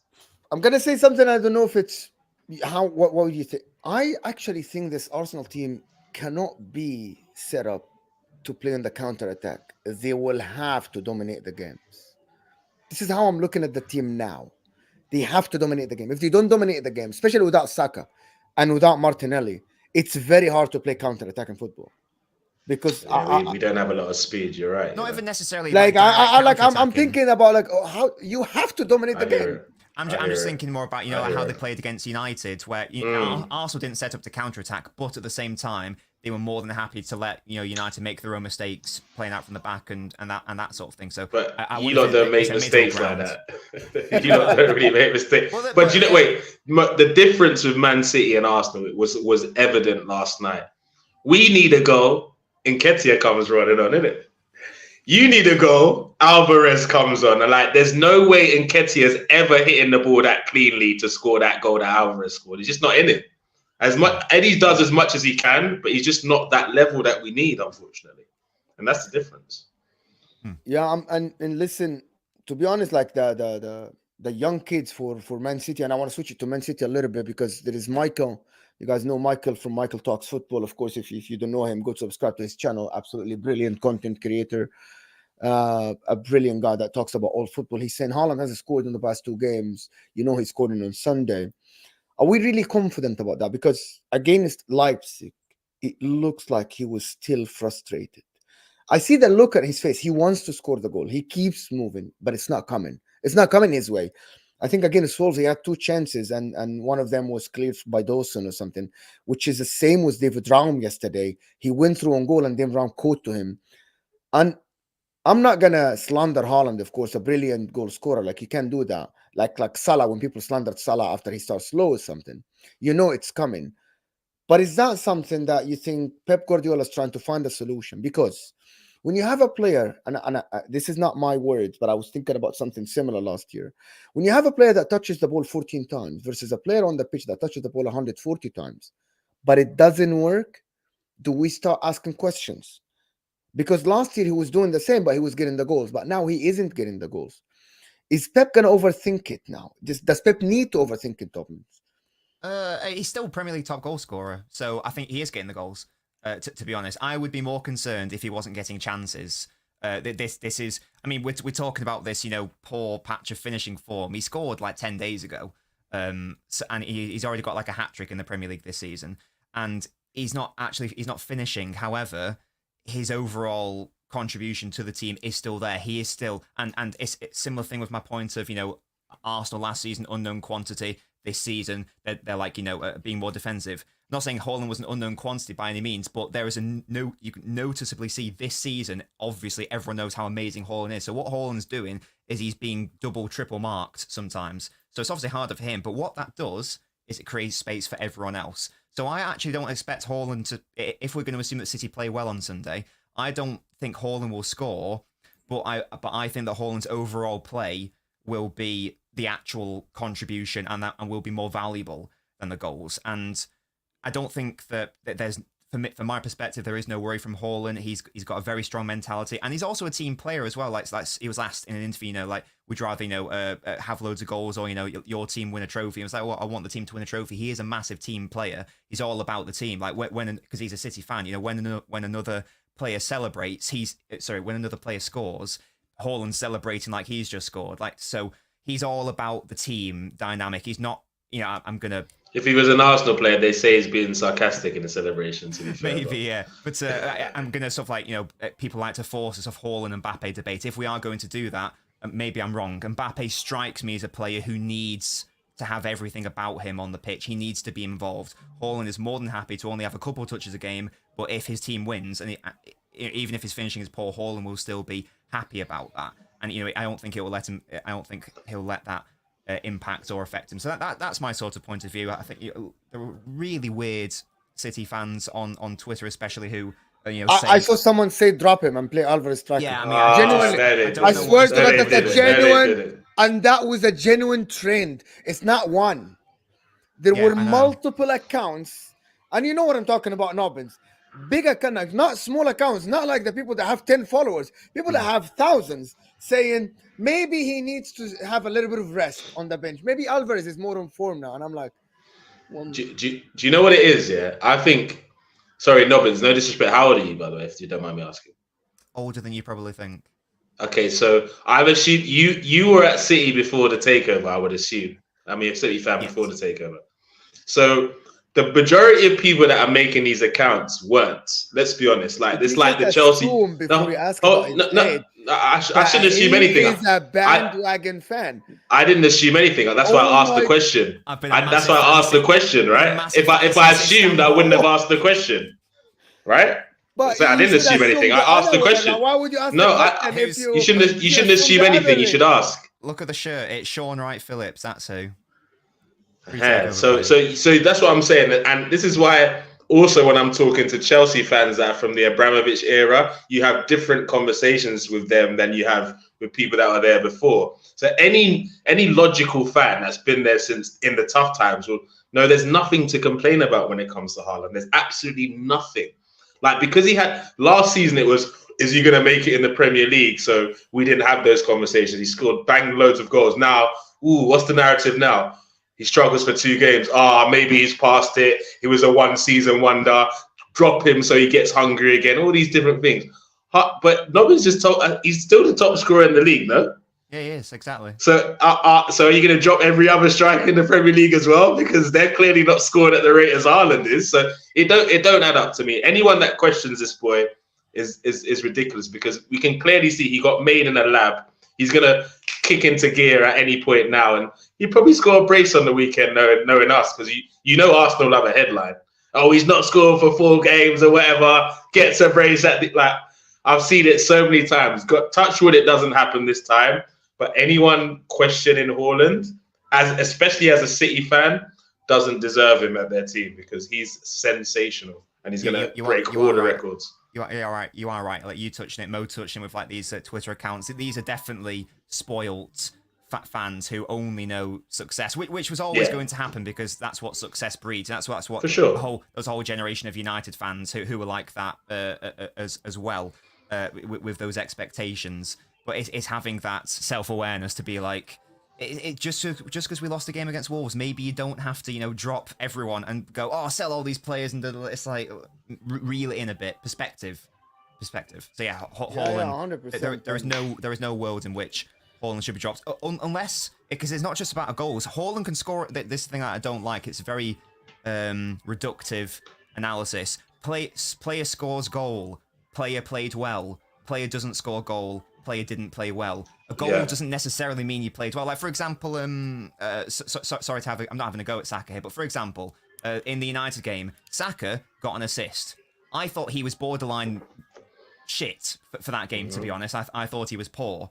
I'm gonna say something. I don't know if it's what would you think? I actually think this Arsenal team cannot be set up to play on the counter attack. They will have to dominate the games. This is how I'm looking at the team now. They have to dominate the game. If they don't dominate the game, especially without Saka and without Martinelli, it's very hard to play counter-attack in football. Because we don't have a lot of speed. You're right. Not even necessarily. I'm thinking about how you have to dominate the game. I'm just thinking more about how they played against United, where Arsenal didn't set up to counter-attack, but at the same time they were more than happy to let United make their own mistakes, playing out from the back and that sort of thing. So, but you don't make mistakes like that. You don't really make mistakes. But the difference with Man City and Arsenal was evident last night. We need a goal, Nketiah comes running on, isn't it? You need a goal, Alvarez comes on, and there's no way Nketiah has ever hitting the ball that cleanly to score that goal that Alvarez scored. He's just not in it. Eddie does as much as he can, but he's just not that level that we need, unfortunately, and that's the difference. Yeah, and listen, to be honest, the young kids for Man City, and I want to switch it to Man City a little bit because there is Michael. You guys know Michael from Michael Talks Football. Of course, if you don't know him, go subscribe to his channel. Absolutely brilliant content creator, a brilliant guy that talks about all football. He's saying Haaland hasn't scored in the past 2 games. He's scoring on Sunday. Are we really confident about that? Because against Leipzig, it looks like he was still frustrated. I see the look at his face. He wants to score the goal. He keeps moving, but it's not coming. It's not coming his way. I think against Wolves, he had 2 chances, and one of them was cleared by Dawson or something, which is the same with David Raum yesterday. He went through on goal, and David Raum caught to him. And I'm not going to slander Haaland, of course, a brilliant goal scorer. You can't do that. Like Salah, when people slandered Salah after he starts slow or something, it's coming. But is that something that you think Pep Guardiola is trying to find a solution? Because when you have a player, and this is not my words, but I was thinking about something similar last year. When you have a player that touches the ball 14 times versus a player on the pitch that touches the ball 140 times, but it doesn't work, do we start asking questions? Because last year he was doing the same, but he was getting the goals. But now he isn't getting the goals. Is Pep going to overthink it now? Does Pep need to overthink it, Nobbins? He's still Premier League top goal scorer, so I think he is getting the goals. To be honest, I would be more concerned if he wasn't getting chances. This is, we're talking about this, poor patch of finishing form. He scored 10 days ago, and he's already got a hat trick in the Premier League this season, and he's not finishing. However, his overall contribution to the team is still there. He is still, and it's a similar thing with my point of, Arsenal last season, unknown quantity. This season, they're being more defensive. I'm not saying Haaland was an unknown quantity by any means, but there is you can noticeably see this season, obviously everyone knows how amazing Haaland is. So what Haaland's doing is he's being double, triple marked sometimes. So it's obviously harder for him, but what that does is it creates space for everyone else. So I actually don't expect Haaland to, if we're going to assume that City play well on Sunday, I don't think Haaland will score, but I think that Haaland's overall play will be the actual contribution and will be more valuable than the goals. And I don't think that there's, from my perspective, there is no worry from Haaland. He's got a very strong mentality, and he's also a team player as well. Like he was asked in an interview, like, would you rather have loads of goals or your team win a trophy? And was like, well, I want the team to win a trophy. He is a massive team player. He's all about the team. Like when because he's a City fan, when another player celebrates, when another player scores, Haaland's celebrating like he's just scored. Like, so he's all about the team dynamic. He's not, I'm gonna. If he was an Arsenal player, they say he's being sarcastic in the celebration, to be fair. Maybe, yeah. But I'm going to sort of like, people like to force us off Haaland and Mbappe debate. If we are going to do that, maybe I'm wrong. Mbappe strikes me as a player who needs to have everything about him on the pitch. He needs to be involved. Haaland is more than happy to only have a couple of touches a game, but if his team wins, and even if his finishing is poor, Haaland will still be happy about that. And, I don't think he'll let that impact or affect him. So that's my sort of point of view. I think there were really weird City fans on Twitter, especially who I saw someone say drop him and play Alvarez striker. Yeah, I mean, genuinely, I swear to God, that's a genuine, and that was a genuine trend. It's not one. There were multiple accounts, and you know what I'm talking about, Nobbins. Big accounts, not small accounts, not like the people that have 10 followers, people that have thousands, saying maybe he needs to have a little bit of rest on the bench. Maybe Alvarez is more in form now. And I'm like, do you know what it is? Yeah, I think. Sorry, Nobbins. No disrespect. How old are you, by the way, if you don't mind me asking? Older than you probably think. Okay, so I've assumed you were at City before the takeover. I would assume. I mean, a City fan before the takeover. So the majority of people that are making these accounts weren't. Let's be honest. Like this, like the Chelsea. I shouldn't assume anything. He's a bandwagon fan. I didn't assume anything. That's why I asked the question. That's why I asked the question, right? If I assumed, I wouldn't have asked the question, right? But so I didn't assume anything. I asked the question. Why would you ask? You shouldn't assume anything. You should ask. Look at the shirt. It's Sean Wright Phillips. That's who. Yeah, so that's what I'm saying, and this is why also when I'm talking to Chelsea fans that are from the Abramovich era, you have different conversations with them than you have with people that were there before. So any logical fan that's been there since in the tough times will know there's nothing to complain about when it comes to Haaland. There's absolutely nothing. Like, because he had last season, it was, is he going to make it in the Premier League? So we didn't have those conversations. He scored bang loads of goals. Now, what's the narrative now? He struggles for 2 games. Maybe he's past it. He was a one-season wonder. Drop him so he gets hungry again. All these different things. But Nobbins just he's still the top scorer in the league, no? Yeah, he is, exactly. So are you going to drop every other striker in the Premier League as well? Because they're clearly not scoring at the rate as Haaland is. So it don't add up to me. Anyone that questions this boy is ridiculous, because we can clearly see he got made in a lab. He's going to kick into gear at any point now, and he'd probably score a brace on the weekend, knowing us, because Arsenal have a headline. Oh, he's not scored for 4 games or whatever. Gets a brace at I've seen it so many times. Got touch wood, it doesn't happen this time. But anyone questioning Haaland, especially as a City fan, doesn't deserve him at their team, because he's sensational and he's going to break all the records. You are right. Like, you touched it, Mo touched it with like these Twitter accounts. These are definitely spoilt fans who only know success, which was always going to happen, because that's what success breeds. That's what for sure. There's a whole generation of United fans who were like that as well, with those expectations. But it's having that self-awareness to be like, it just because we lost a game against Wolves, maybe you don't have to drop everyone and go, sell all these players, and it's like reel it in a bit. Perspective. So yeah, Haaland. 100%. There is no world in which Haaland should be dropped, unless, because it's not just about goals. Haaland can score. This thing that I don't like. It's very reductive analysis. Player scores goal. Player played well. Player doesn't score goal. Player didn't play well. A goal doesn't necessarily mean you played well. Like, for example, sorry to I'm not having a go at Saka here, but for example, in the United game, Saka got an assist. I thought he was borderline shit for that game, to be honest. I thought he was poor.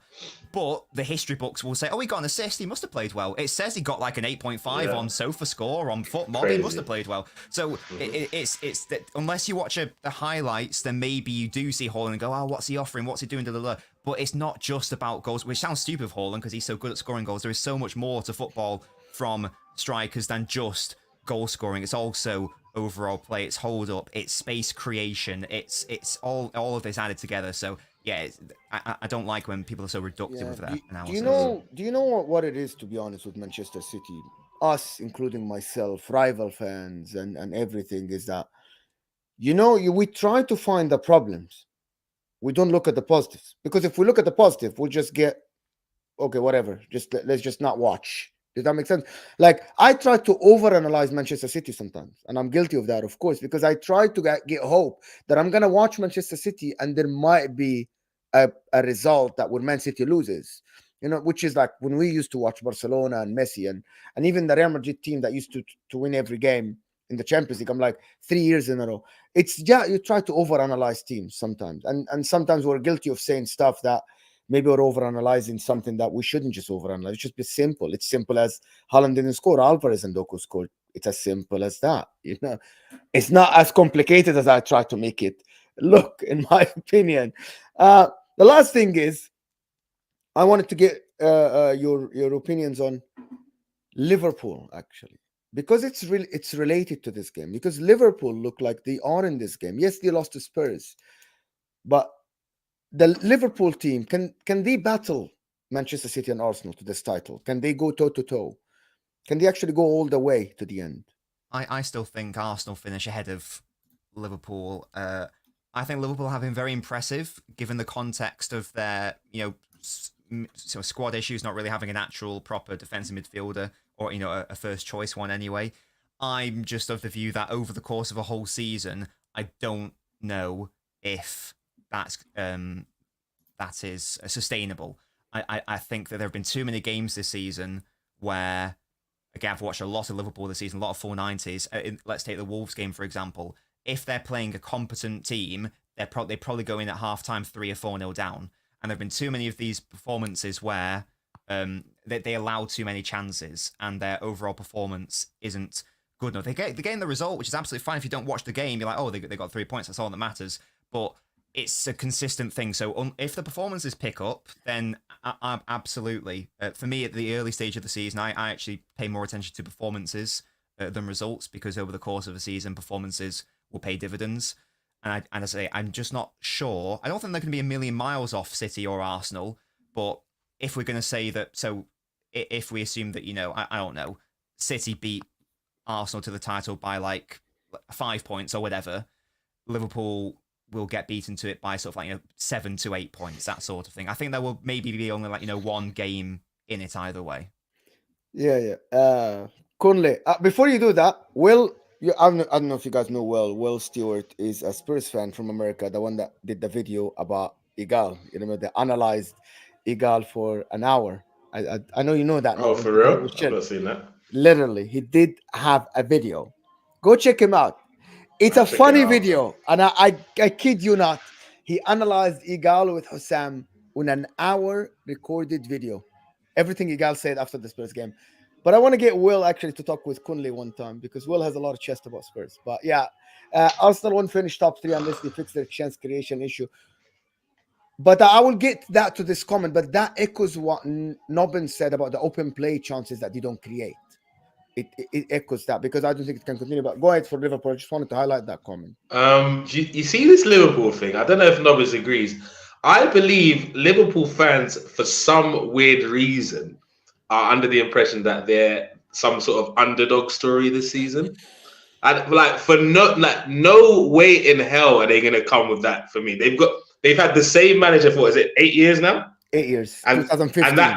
But the history books will say, oh, he got an assist, he must have played well. It says he got like an 8.5 on SofaScore, on FootMob, he must have played well. So it's that unless you watch the highlights, then maybe you do see Haaland and go, oh, what's he offering? What's he doing? But it's not just about goals, which sounds stupid of Haaland because he's so good at scoring goals. There is so much more to football from strikers than just goal scoring. It's also overall play, it's hold up, it's space creation, it's all of this added together. So yeah, I don't like when people are so reductive with that analysis. Do you know what it is, to be honest, with Manchester City, us including myself, rival fans and everything, is that we try to find the problems, we don't look at the positives, because if we look at the positive, we'll just get okay, whatever, let's just not watch. Does that make sense? Like, I try to overanalyze Manchester City sometimes, and I'm guilty of that, of course, because I try to get hope that I'm going to watch Manchester City and there might be a result that when Man City loses, which is like when we used to watch Barcelona and Messi and even the Real Madrid team that used to win every game in the Champions League. I'm like 3 years in a row. You try to overanalyze teams sometimes, and sometimes we're guilty of saying stuff that maybe we're overanalyzing something that we shouldn't just overanalyze. It's just be simple. It's simple as Haaland didn't score, Alvarez and Doku scored. It's as simple as that. It's not as complicated as I try to make it look, in my opinion. The last thing is, I wanted to get your opinions on Liverpool, actually, because it's related to this game. Because Liverpool look like they are in this game. Yes, they lost to Spurs, but the Liverpool team, can they battle Manchester City and Arsenal to this title? Can they go toe-to-toe? Can they actually go all the way to the end? I still think Arsenal finish ahead of Liverpool. I think Liverpool have been very impressive, given the context of their, squad issues, not really having an actual proper defensive midfielder or, a first choice one anyway. I'm just of the view that over the course of a whole season, I don't know if that is sustainable. I think that there have been too many games this season where, again, I've watched a lot of Liverpool this season, a lot of 490s. Let's take the Wolves game, for example. If they're playing a competent team, they probably go in at halftime 3 or 4-0 down. And there have been too many of these performances where they allow too many chances and their overall performance isn't good enough. They gain the result, which is absolutely fine. If you don't watch the game, you're like, oh, they got 3 points. That's all that matters. But it's a consistent thing. So if the performances pick up, then absolutely. For me, at the early stage of the season, I actually pay more attention to performances than results, because over the course of a season, performances will pay dividends. And I say, I'm just not sure. I don't think they're going to be a million miles off City or Arsenal. But if we're going to say that, so if we assume that, I don't know, City beat Arsenal to the title by like 5 points or whatever, Liverpool will get beaten to it by sort of 7 to 8 points, that sort of thing. I think there will maybe be only one game in it either way. Yeah. Kunle, before you do that, I don't know if you guys know Will Stewart is a Spurs fan from America, the one that did the video about Igal. They analyzed Igal for an hour. I know you know that. Oh, for real? I've not seen that. Literally, he did have a video. Go check him out. It's a funny video, and I kid you not. He analyzed Igal with Hussam on an hour recorded video. Everything Igal said after the Spurs game. But I want to get Will actually to talk with Kunle one time, because Will has a lot of chest about Spurs. But yeah, Arsenal won't finish top 3 unless they fix their chance creation issue. But I will get that to this comment. But that echoes what Nobbins said about the open play chances that they don't create. It echoes that, because I don't think it can continue. But go ahead for Liverpool. I just wanted to highlight that comment. You see this Liverpool thing? I don't know if Nobbins agrees. I believe Liverpool fans, for some weird reason, are under the impression that they're some sort of underdog story this season. And no way in hell are they going to come with that for me. They've had the same manager for, is it 8 years now? 8 years, 2015.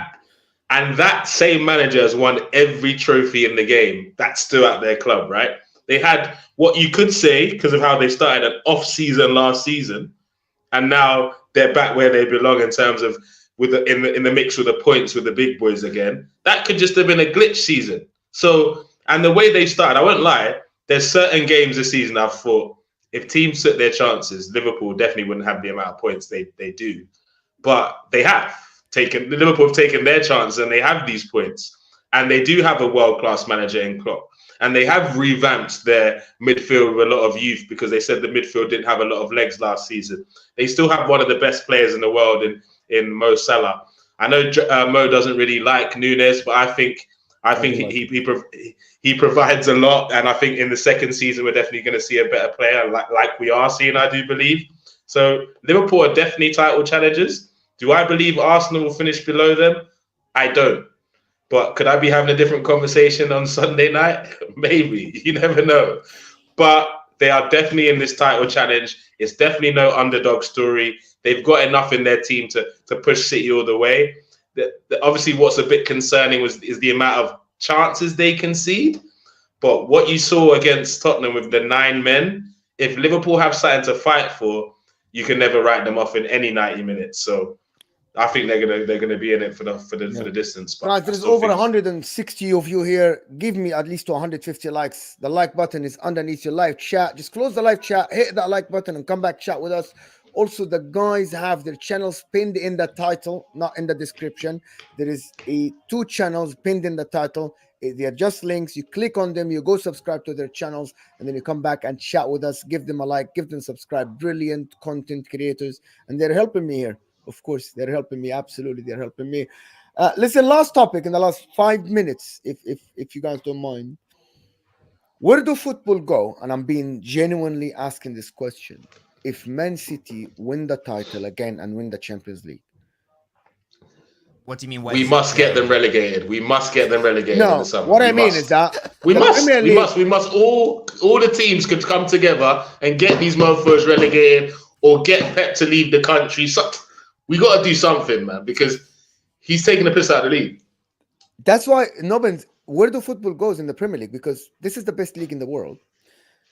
And that same manager has won every trophy in the game. That's still at their club, right? They had what you could say, because of how they started, an off-season last season, and now they're back where they belong in terms of in the mix with the points with the big boys again. That could just have been a glitch season. So, and the way they started, I won't lie, there's certain games this season I've thought, if teams took their chances, Liverpool definitely wouldn't have the amount of points they do. But they have taken Liverpool have taken their chance and they have these points. And they do have a world-class manager in Klopp. And they have revamped their midfield with a lot of youth because they said the midfield didn't have a lot of legs last season. They still have one of the best players in the world in Mo Salah. I know Mo doesn't really like Nunes, but I think he provides a lot. And I think in the second season, we're definitely going to see a better player like we are seeing, I do believe. So Liverpool are definitely title challengers. Do I believe Arsenal will finish below them? I don't. But could I be having a different conversation on Sunday night? Maybe. You never know. But they are definitely in this title challenge. It's definitely no underdog story. They've got enough in their team to push City all the way. Obviously, what's a bit concerning is the amount of chances they concede. But what you saw against Tottenham with the 9 men, if Liverpool have something to fight for, you can never write them off in any 90 minutes. So I think they're gonna be in it for the distance. But right, there's over 160 of you here. Give me at least 250 likes. The like button is underneath your live chat. Just close the live chat, hit that like button, and come back chat with us. Also, the guys have their channels pinned in the title, not in the description. There is 2 channels pinned in the title. They're just links. You click on them, you go subscribe to their channels, and then you come back and chat with us. Give them a like, give them subscribe. Brilliant content creators, and they're helping me here. Of course, they're helping me. Absolutely, they're helping me. Listen, last topic in the last 5 minutes, if you guys don't mind. Where do football go? And I'm being genuinely asking this question. If Man City win the title again and win the Champions League. What do you mean? We must get them relegated. We must get them relegated in No, the summer. what I mean is that we must all the teams could come together and get these mofos relegated or get Pep to leave the country. So we got to do something, man, because he's taking the piss out of the league. That's why, Nobbins, where do football goes in the Premier League? Because this is the best league in the world.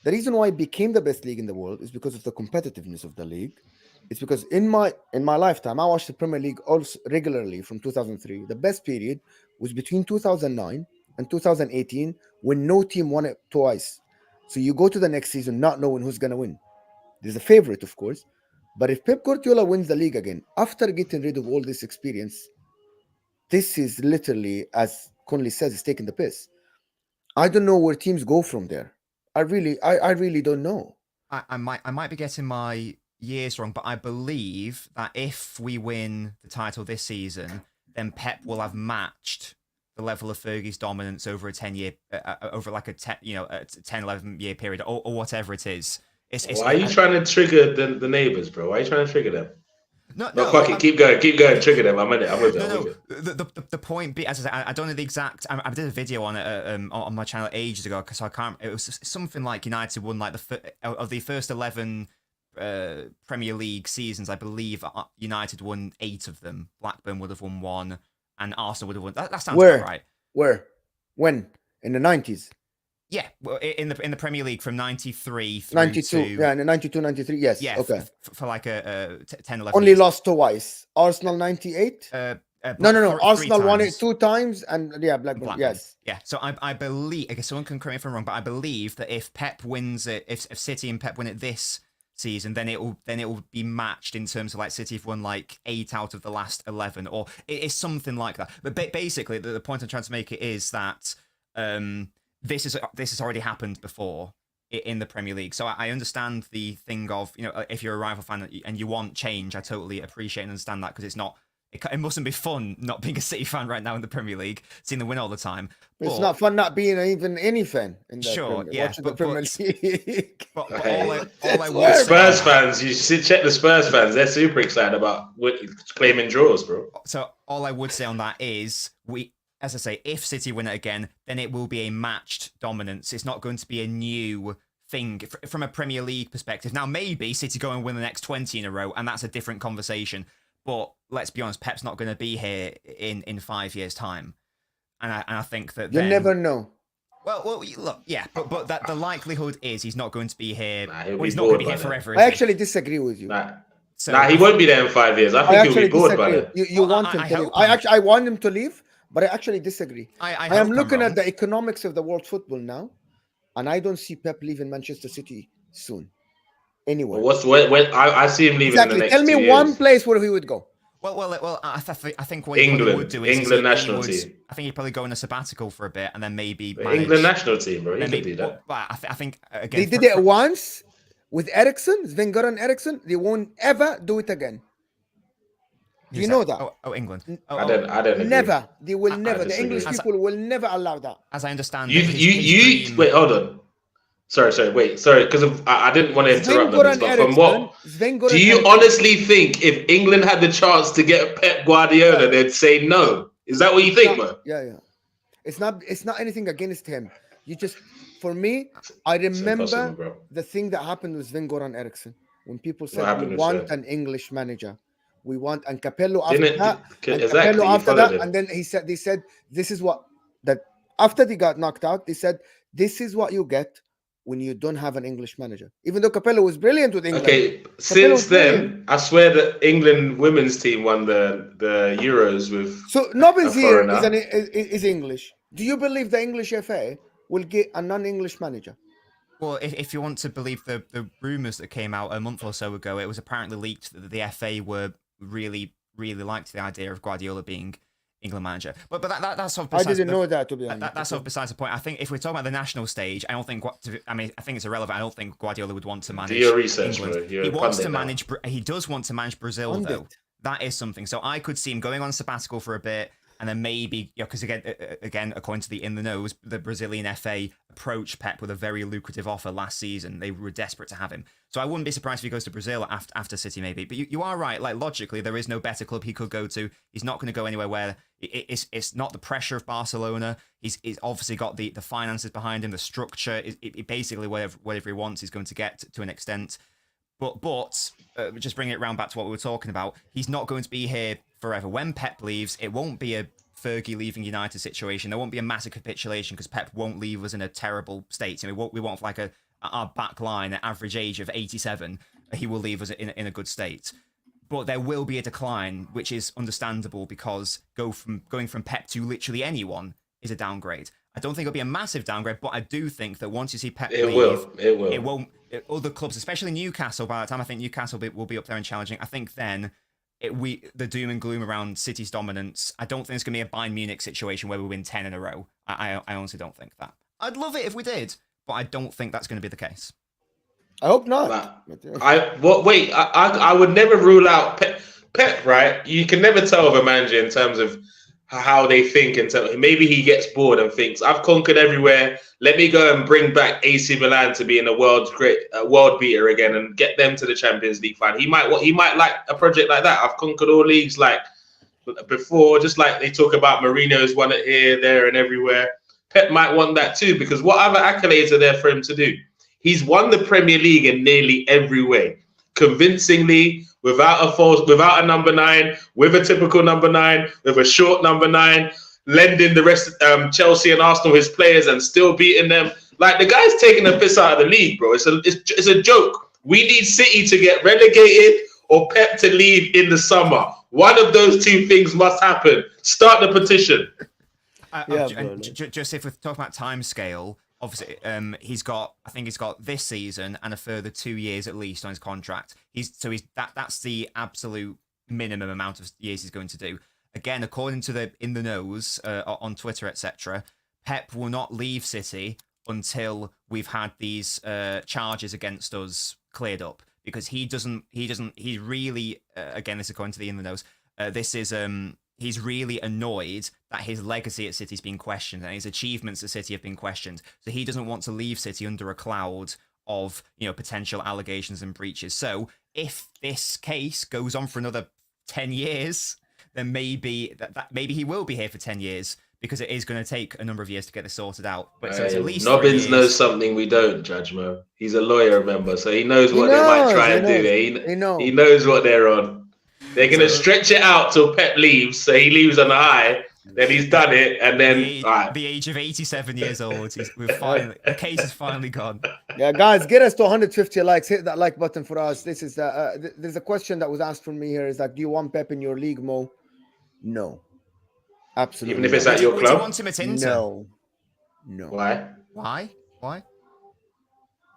The reason why it became the best league in the world is because of the competitiveness of the league. It's because in my lifetime, I watched the Premier League also regularly from 2003. The best period was between 2009 and 2018 when no team won it twice. So you go to the next season not knowing who's going to win. There's a favorite, of course. But if Pep Guardiola wins the league again, after getting rid of all this experience, this is literally, as Kunle says, is taking the piss. I don't know where teams go from there. I really don't know. I might be getting my years wrong, but I believe that if we win the title this season, then Pep will have matched the level of Fergie's dominance over a 10-year, over like a 10-11 year period, or whatever it is. Why are you trying to trigger the neighbours, bro? Why are you trying to trigger them? No, fuck it. Keep going. Trigger them. I'm with it. The point being, as I said, I don't know the exact. I did a video on it on my channel ages ago, because I can't. It was something like United won like of the first 11 Premier League seasons. I believe United won 8 of them. Blackburn would have won 1, and Arsenal would have won. That sounds about right. Where? When? In the 90s? Yeah, well, in the Premier League from 93 through 92, to... yeah, in the 92, 93, yes. Yeah, okay. For like a 10, 11 Only years. lost twice. Arsenal 98? No. Arsenal won it 2 times, and yeah, Blackburn, yes. Yeah, so I believe, I guess someone can correct me if I'm wrong, but I believe that if Pep wins it, if City and Pep win it this season, then it will be matched in terms of like City have won like 8 out of the last 11, or it is something like that. But basically, the point I'm trying to make it is that this has already happened before in the Premier League. So I understand the thing of, if you're a rival fan and you want change, I totally appreciate and understand that, because it mustn't be fun not being a City fan right now in the Premier League, seeing them win all the time. It's not fun not being even any fan in the sure, Premier, yeah, watching the Premier League. But all I would Spurs fans, you should check the Spurs fans. They're super excited about claiming draws, bro. So all I would say on that is as I say, if City win it again, then it will be a matched dominance. It's not going to be a new thing from a Premier League perspective. Now, maybe City go and win the next 20 in a row, and that's a different conversation. But let's be honest, Pep's not going to be here in 5 years' time. And I think that you never know. Well, look, yeah, but that the likelihood is he's not going to be here. He's not going to be here forever. I actually disagree with you. He won't be there in 5 years. I think he'll be bored by then. You want him to leave. I want him to leave. But I actually disagree. I am looking at the economics of the world football now, and I don't see Pep leaving Manchester City soon. Anywhere. When I see him leaving in the next Tell me 2 one years. place where he would go. Well. I think what he probably would do is England national team. I think he'd probably go on a sabbatical for a bit and then maybe The England national team, bro. He could do that. Well, I think again They did it once with Eriksson, Sven-Göran Eriksson. They won't ever do it again. Do you know that? Oh, England. I don't agree. Never. They will never. The disagree. English people will never allow that. As I understand, Wait, hold on. Sorry, because I didn't want to interrupt them. But from what do you honestly think if England had the chance to get Pep Guardiola, they'd say no? Is that what you think, man? Yeah. It's not anything against him. For me, I remember the thing that happened with Sven-Göran Eriksson when people said we want an English manager. We want and Capello after that, and then they said this is what that after they got knocked out, they said this is what you get when you don't have an English manager. Even though Capello was brilliant with England. Okay, since then, I swear that England women's team won the Euros with. So Nobbins here is English. Do you believe the English FA will get a non-English manager? Well, if you want to believe the rumours that came out a month or so ago, it was apparently leaked that the FA were really liked the idea of Guardiola being England manager. But that's sort of besides, I didn't know that, to be honest. That's sort of besides the point. I think if we're talking about the national stage, I think it's irrelevant. I don't think Guardiola would want to manage. Do your research, England. Bro. He wants to manage. He does want to manage Brazil, though. That is something. So I could see him going on sabbatical for a bit. And then maybe, because again, according to the In the Nose, the Brazilian FA approached Pep with a very lucrative offer last season. They were desperate to have him. So I wouldn't be surprised if he goes to Brazil after City, maybe. But you are right. Like, logically, there is no better club he could go to. He's not going to go anywhere where it's not the pressure of Barcelona. He's obviously got the finances behind him, the structure. It basically, whatever he wants, he's going to get to an extent. But just bringing it round back to what we were talking about, he's not going to be here forever. When Pep leaves, it won't be a Fergie leaving United situation. There won't be a massive capitulation because Pep won't leave us in a terrible state. We won't like our back line at average age of 87. He will leave us in a good state. But there will be a decline, which is understandable because going from Pep to literally anyone is a downgrade. I don't think it'll be a massive downgrade, but I do think that once you see Pep leave, it won't. Other clubs, especially Newcastle, by the time I think Newcastle will be up there and challenging, I think then the doom and gloom around City's dominance, I don't think it's going to be a Bayern Munich situation where we win 10 in a row. I honestly don't think that. I'd love it if we did, but I don't think that's going to be the case. I hope not. I would never rule out Pep, right? You can never tell of a manager in terms of how they think. Maybe he gets bored and thinks, I've conquered everywhere. Let me go and bring back AC Milan to being a world beater again and get them to the Champions League final. He might like a project like that. I've conquered all leagues like before, just like they talk about Mourinho's won it here, there, and everywhere. Pep might want that too, because what other accolades are there for him to do? He's won the Premier League in nearly every way, convincingly, without a number 9, with a typical number 9, with a short number 9, lending the rest of Chelsea and Arsenal his players and still beating them. Like, the guy's taking the piss out of the league, bro. It's a joke. We need City to get relegated or Pep to leave in the summer. One of those two things must happen. Start the petition. Just if we're talking about timescale, obviously, he's got this season and a further 2 years at least on his contract. That's the absolute minimum amount of years he's going to do. Again, according to the In the Nose on Twitter, etc., Pep will not leave City until we've had these charges against us cleared up, because he's really again, this is according to the In the Nose. He's really annoyed that his legacy at City's been questioned and his achievements at City have been questioned. So he doesn't want to leave City under a cloud of potential allegations and breaches. So if this case goes on for another 10 years, then maybe maybe he will be here for 10 years, because it is going to take a number of years to get this sorted out. But so it's at least Nobbins knows something we don't, Judge Mo. He's a lawyer, remember, so he knows what they might try and do. He knows what they're on. They're going to stretch it out till Pep leaves, so he leaves on a high. Then he's done it, and then the age of 87 years old, the case is finally gone. Yeah, guys, get us to 150 likes. Hit that like button for us. This is there's a question that was asked from me here. Is like, do you want Pep in your league, Mo? No, absolutely. Even if it's at your club. Do you want him at Inter? No. Why?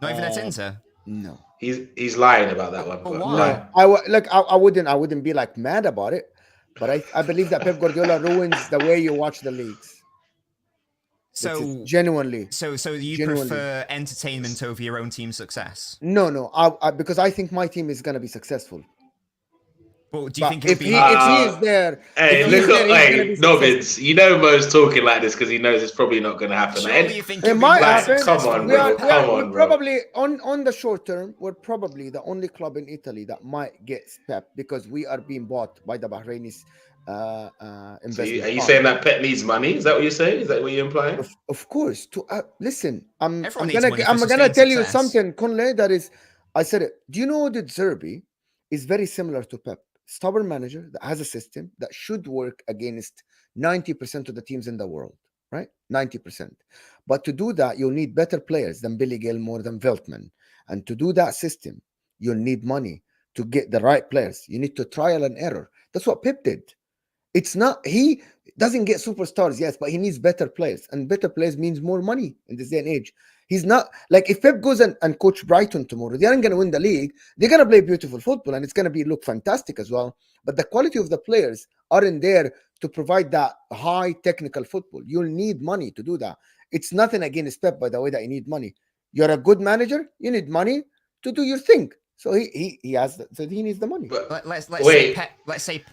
Not even at Inter. No. He's lying about that one. Oh, But why? No, I wouldn't be like mad about it, but I believe that Pep Guardiola ruins the way you watch the leagues. So Genuinely. So you Genuinely. prefer entertainment over your own team's success? No, because I think my team is gonna be successful. But do you But think if it'll be he is there, hey, if he's look there, at he's gonna be successful. Nobbins. You know Mo's talking like this because he knows it's probably not going to happen. Surely you think It it'll be might more happen. successful Come on, with bro. Pep? Come on, we're bro. probably on the short term. We're probably the only club in Italy that might get Pep because we are being bought by the Bahrainis. So Investment. are you saying that Pep needs money? Is that what you're saying? Is that what you're implying? Of course. To listen, I'm Everyone needs money for gonna sustained tell you success. something, Kunle. That is, I said it. Do you know that Zerbi is very similar to Pep? Stubborn manager that has a system that should work against 90% of the teams in the world, right? 90%. But to do that, you'll need better players than Billy Gilmore, than Veltman. And to do that system, you'll need money to get the right players. You need to trial and error. That's what Pep did. It's not, he doesn't get superstars, yes, but he needs better players. And better players means more money in this day and age. He's not like if Pep goes and coach Brighton tomorrow, they aren't going to win the league. They're going to play beautiful football and it's going to look fantastic as well. But the quality of the players aren't there to provide that high technical football. You'll need money to do that. It's nothing against Pep, by the way, that you need money. You're a good manager, you need money to do your thing. So he has so he needs the money. But Let's wait. say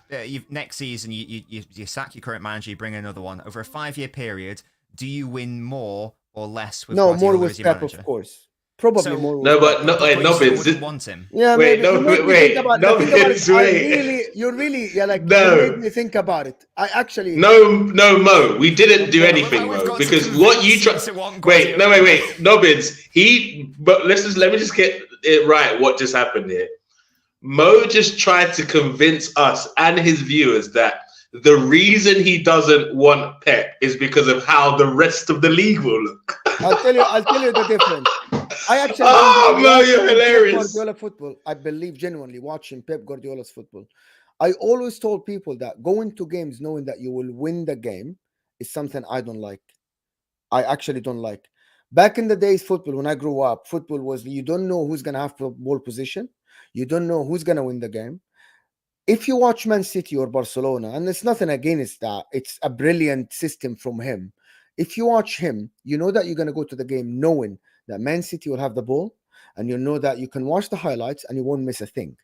next season you sack your current manager, you bring in another one. Over a 5-year period, do you win more or less with Guardiola more with as your Pep, manager? of course. Probably So- more. No, with but no, But you Nobbins. still wouldn't want him. Yeah, Wait, maybe. no, You made me wait, think about it. no, Think about it's it. wait. You're really, yeah, like No. you made me think about it. I actually No, Mo. We didn't do anything, We've Mo, got to because what you convince try. to want Wait, Guardiola. wait. Nobbins. But let me just get it right. What just happened here? Mo just tried to convince us and his viewers that the reason he doesn't want Pep is because of how the rest of the league will look. I'll tell you the difference. I actually Mo, you're hilarious. Pep Guardiola football. I believe genuinely watching Pep Guardiola's football. I always told people that going to games knowing that you will win the game is something I don't like. I actually don't like. Back in the days, football, when I grew up, football was you don't know who's gonna have ball position, you don't know who's gonna win the game. If you watch Man City or Barcelona, and it's nothing against that, it's a brilliant system from him. If you watch him, you know that you're going to go to the game knowing that Man City will have the ball, and you know that you can watch the highlights and you won't miss a thing.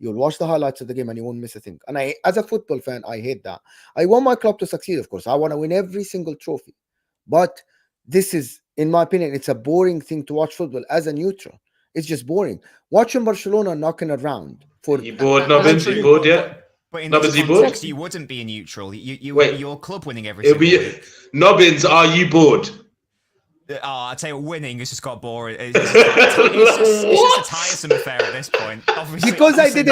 You'll watch the highlights of the game and you won't miss a thing. And I, as a football fan, I hate that. I want my club to succeed, of course. I want to win every single trophy. But this is, in my opinion, it's a boring thing to watch football as a neutral. It's just boring. Watching Barcelona knocking around for You bored, Nobbins? You bored yet? But in Nobbins, this you bored? context, you wouldn't be a neutral. Wait. Your club winning every It'll single be week. Nobbins. Are you bored? Oh, I'd say winning has just got boring. It's just a tiresome affair at this point. Obviously, because I obviously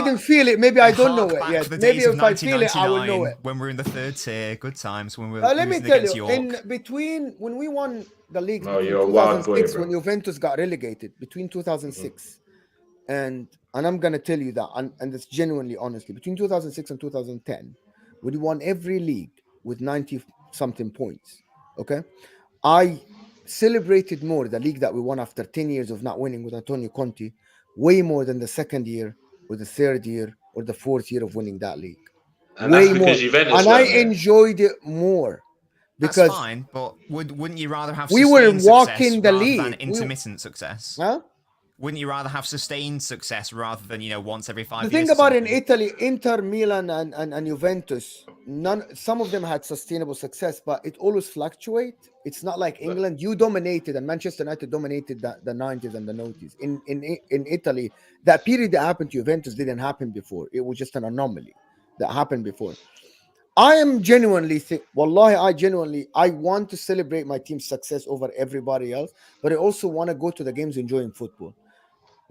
didn't feel it. Maybe I don't know hark it back yet. to the Maybe days of if I feel it, I will 1999 know it. when we were in the third tier. Good times when we were Let me losing tell against you, York. in between when we won the league No, between you're a wild boy, 2006 bro. when Juventus got relegated, between 2006 and I'm gonna tell you that, and it's genuinely honestly, between 2006 and 2010, we won every league with 90 something points. Okay, I celebrated more the league that we won after 10 years of not winning with Antonio Conte, way more than the second year or the third year or the fourth year of winning that league. And Way that's because more. Juventus And I weren't there. enjoyed it more That's because fine, but wouldn't you rather have we were sustained walking success the rather league. than intermittent success? Huh? Wouldn't you rather have sustained success rather than once every 5 The years? thing or about in something? Italy, Inter, Milan, and Juventus, some of them had sustainable success, but it always fluctuates. It's not like England. You dominated, and Manchester United dominated the 90s and the 90s. In Italy, that period that happened to Juventus didn't happen before. It was just an anomaly that happened before. I am genuinely wallahi, I want to celebrate my team's success over everybody else, but I also want to go to the games enjoying football.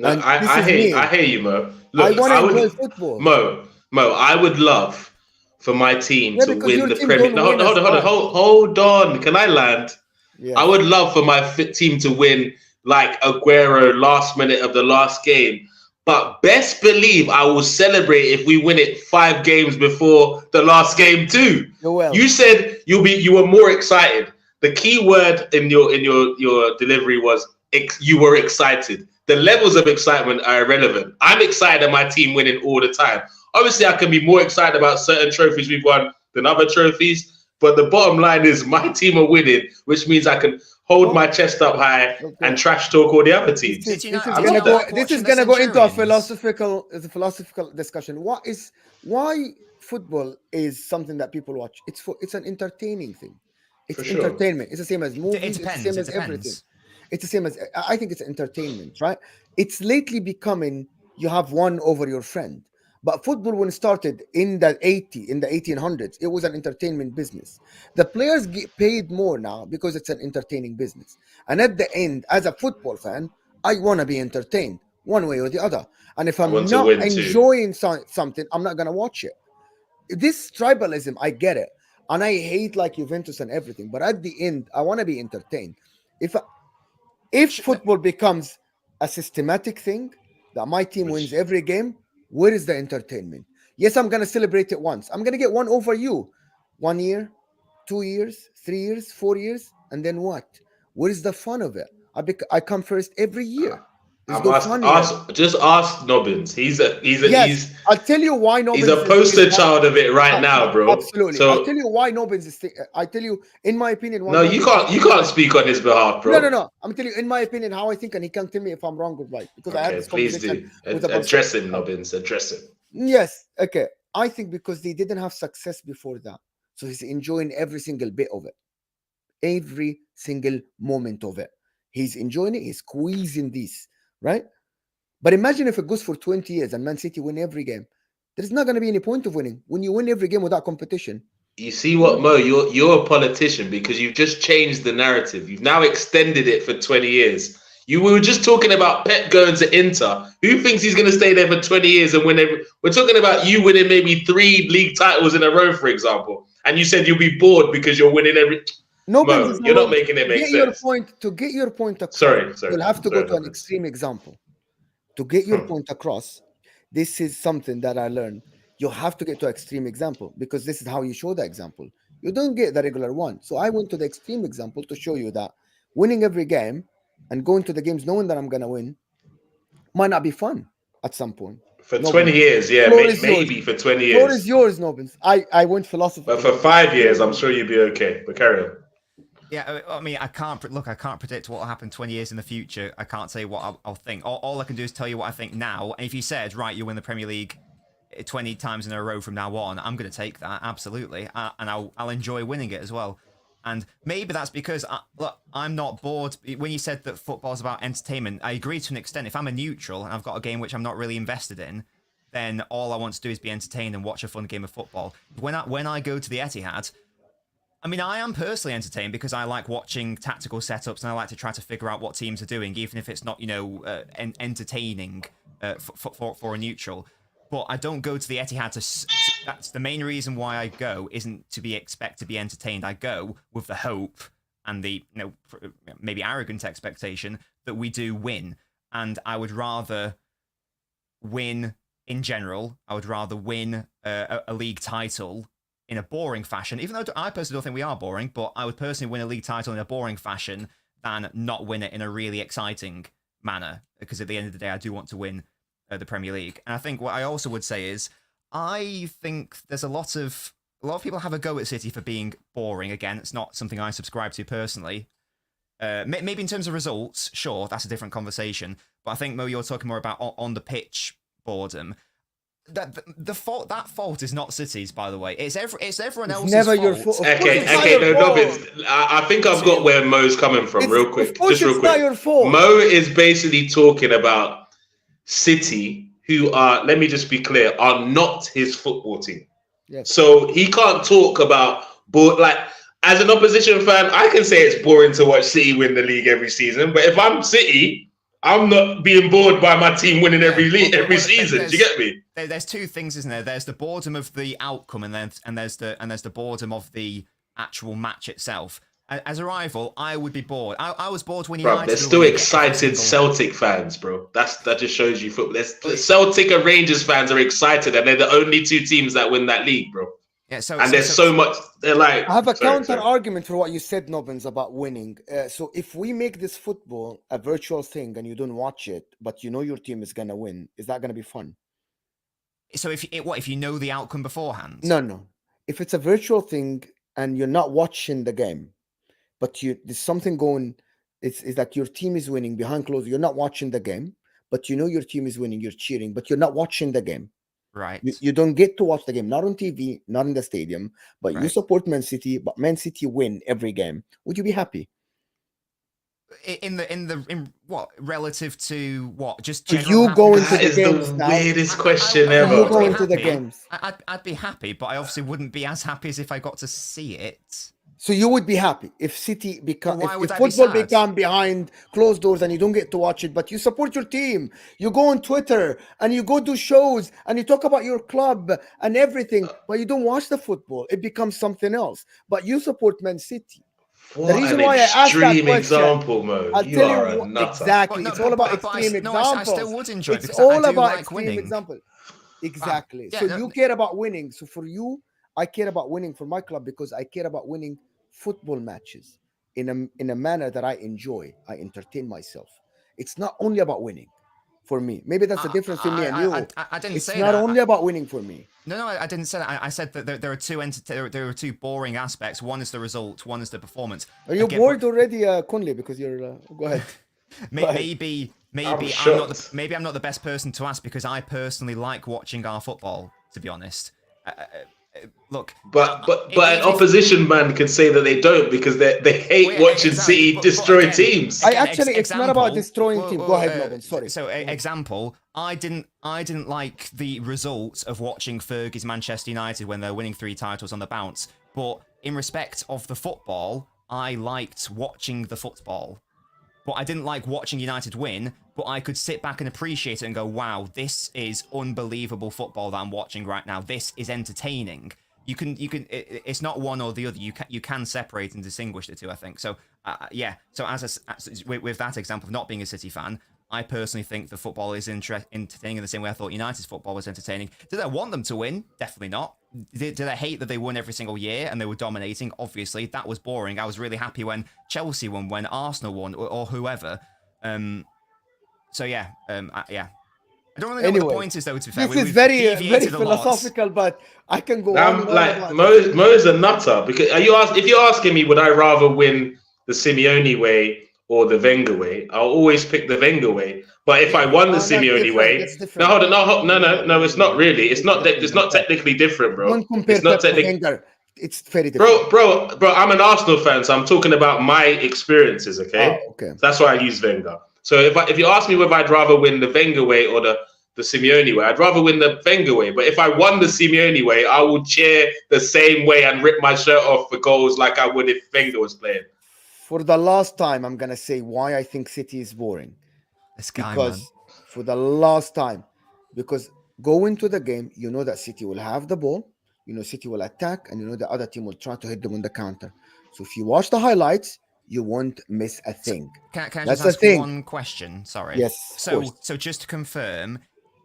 No, And this I is hear me. I hear you, Mo. I Look, want to enjoy would football. Mo, I would love for my team Yeah, to because win your the team Premier. don't win as much. Hold on. Can I land? Yeah. I would love for my team to win like Aguero last minute of the last game. But best believe I will celebrate if we win it 5 games before the last game too. Well. You said you were more excited. The key word in your delivery was you were excited. the levels of excitement are irrelevant. I'm excited at my team winning all the time. Obviously, I can be more excited about certain trophies we've won than other trophies, but the bottom line is my team are winning, which means I can hold my chest up high and trash talk all the other teams. This is gonna go into a philosophical discussion. Why football is something that people watch? It's an entertaining thing. It's entertainment. It's the same as movies. It's the same as everything. It's the same as, I think it's entertainment, right? It's lately becoming you have one over your friend. But football, when it started in the 1800s, it was an entertainment business. The players get paid more now because it's an entertaining business. And at the end, as a football fan, I want to be entertained one way or the other. And if I'm not enjoying something, I'm not going to watch it. This tribalism, I get it. And I hate like Juventus and everything. But at the end, I want to be entertained. If football becomes a systematic thing, that my team wins every game, where is the entertainment? Yes, I'm going to celebrate it once. I'm going to get one over you. 1 year, 2 years, 3 years, 4 years. And then what? Where is the fun of it? I come first every year. Just ask Nobbins. I'll tell you why Nobbins. He's a poster child of it right now, bro. Absolutely. So, I'll tell you why Nobbins is. I tell you, in my opinion. No, you can't speak on his behalf, bro. No. I'm telling you, in my opinion, how I think, and he can tell me if I'm wrong or right. Because I have this conversation. Please do. Address him, Nobbins. Address him. Yes. Okay. I think because they didn't have success before that, so he's enjoying every single bit of it, every single moment of it. He's enjoying it. He's squeezing this, right? But imagine if it goes for 20 years and Man City win every game. There's not going to be any point of winning. When you win every game without competition. You see what, Mo? You're a politician because you've just changed the narrative. You've now extended it for 20 years. We were just talking about Pep going to Inter. Who thinks he's going to stay there for 20 years and win every... We're talking about you winning maybe 3 league titles in a row, for example. And you said you'll be bored because you're winning every... Mo, you're not making it make sense. To get your point across, sorry. You'll have to go to an extreme example. To get your point across, this is something that I learned. You have to get to an extreme example because this is how you show the example. You don't get the regular one. So I went to the extreme example to show you that winning every game and going to the games knowing that I'm going to win might not be fun at some point. For 20 years, yeah, maybe for 20 years. Floor is yours, Nobbins. I went philosophy. But for 5 years, I'm sure you'll be okay. But carry on. Yeah, I mean, I can't predict what will happen 20 years in the future. I can't say what I'll think. All I can do is tell you what I think now. And if you said, right, you win the Premier League 20 times in a row from now on, I'm going to take that, absolutely. And I'll enjoy winning it as well. And maybe that's because, I'm not bored. When you said that football's about entertainment, I agree to an extent. If I'm a neutral and I've got a game which I'm not really invested in, then all I want to do is be entertained and watch a fun game of football. When I go to the Etihad, I mean, I am personally entertained because I like watching tactical setups and I like to try to figure out what teams are doing, even if it's not, entertaining for a neutral. But I don't go to the Etihad that's the main reason why I go isn't to expect to be entertained. I go with the hope and the, maybe arrogant expectation that we do win. And I would rather win in general. I would rather win a league title in a boring fashion, even though I personally don't think we are boring, but I would personally win a league title in a boring fashion than not win it in a really exciting manner, because at the end of the day, I do want to win the Premier League. And I think what I also would say is, I think there's a lot of people have a go at City for being boring. Again, it's not something I subscribe to personally. Maybe in terms of results, sure, that's a different conversation. But I think, Mo, you're talking more about on the pitch boredom. That fault is not City's, by the way. It's everyone else's never fault. Your fault. Okay, Nobbins. I think I've got where Mo's coming from. Real quick. Not your fault. Mo is basically talking about City, who are, let me just be clear, are not his football team. Yes. So he can't talk about, as an opposition fan, I can say it's boring to watch City win the league every season. But if I'm City, I'm not being bored by my team winning every season. Do you get me? There's two things, isn't there? There's the boredom of the outcome, and there's the boredom of the actual match itself. As a rival, I would be bored. I was bored when United. There's still excited Celtic fans, bro. That just shows you football. The Celtic and Rangers fans are excited, and they're the only two teams that win that league, bro. Yeah, and there's so much. They're like, I have a sorry, counter argument for what you said, Nobbins, about winning. So if we make this football a virtual thing and you don't watch it, but you know your team is gonna win, is that gonna be fun? So if you know the outcome beforehand? No. If it's a virtual thing and you're not watching the game, but there's something going, it's like your team is winning behind closed. You're not watching the game, but you know your team is winning. You're cheering, but you're not watching the game. Right. You don't get to watch the game, not on TV, not in the stadium, but you support Man City, but Man City win every game. Would you be happy? In what relative to what? Just so you go into that the is games the now. weirdest question You ever. go into the games. I'd be happy, but I obviously wouldn't be as happy as if I got to see it. So you would be happy if City become if Why football become behind closed doors and you don't get to watch it, but you support your team. You go on Twitter and you go do shows and you talk about your club and everything, but you don't watch the football. It becomes something else. But you support Man City. What the reason an why I asked that extreme question, example, Mo. I'll You tell are you a nutter. exactly. Well, it's all about extreme examples. I still would enjoy it it's because all I do about like extreme winning. example. Exactly. Yeah, so you care about winning. So for you, I care about winning for my club because I care about winning football matches in a manner that I enjoy. I entertain myself. It's not only about winning for me. Maybe that's the difference between me and you. I didn't it's say not that. only about winning for me. No, I didn't say that. I said that there are two boring aspects. One is the result. One is the performance. Are you bored already, Kunle? Because you're. Go ahead. Maybe I'm not the best person to ask because I personally like watching our football. To be honest. Look, but an opposition man could say that they don't because they hate watching City destroy teams. It's not about destroying teams. Go ahead, Nobbins. Sorry. So, example, I didn't like the results of watching Fergie's Manchester United when they're winning 3 titles on the bounce. But in respect of the football, I liked watching the football. But I didn't like watching United win, but I could sit back and appreciate it and go, wow, this is unbelievable football that I'm watching right now. This is entertaining. It's not one or the other. You can separate and distinguish the two, I think. So, So with that example of not being a City fan, I personally think the football is entertaining in the same way I thought United's football was entertaining. Did I want them to win? Definitely not. Did I hate that they won every single year and they were dominating? Obviously, that was boring. I was really happy when Chelsea won, when Arsenal won, or whoever. I don't really know what the point is, though, to be fair. This is very philosophical, but I can go on. Like, Mo's a nutter. Because if you're asking me, would I rather win the Simeone way or the Wenger way, I'll always pick the Wenger way. But if I won the Simeone way, no, it's not really. It's not technically different, bro. It's not technically. It's very different. Bro, I'm an Arsenal fan, so I'm talking about my experiences, okay? Oh, okay. That's why I use Wenger. So if you ask me whether I'd rather win the Wenger way or the Simeone way, I'd rather win the Wenger way. But if I won the Simeone way, I would cheer the same way and rip my shirt off for goals like I would if Wenger was playing. For the last time, I'm going to say why I think City is boring. For the last time, because go into the game, you know that City will have the ball, you know City will attack, and you know the other team will try to hit them on the counter. So if you watch the highlights, you won't miss a thing. Can I just ask one question? Sorry. Yes. So just to confirm,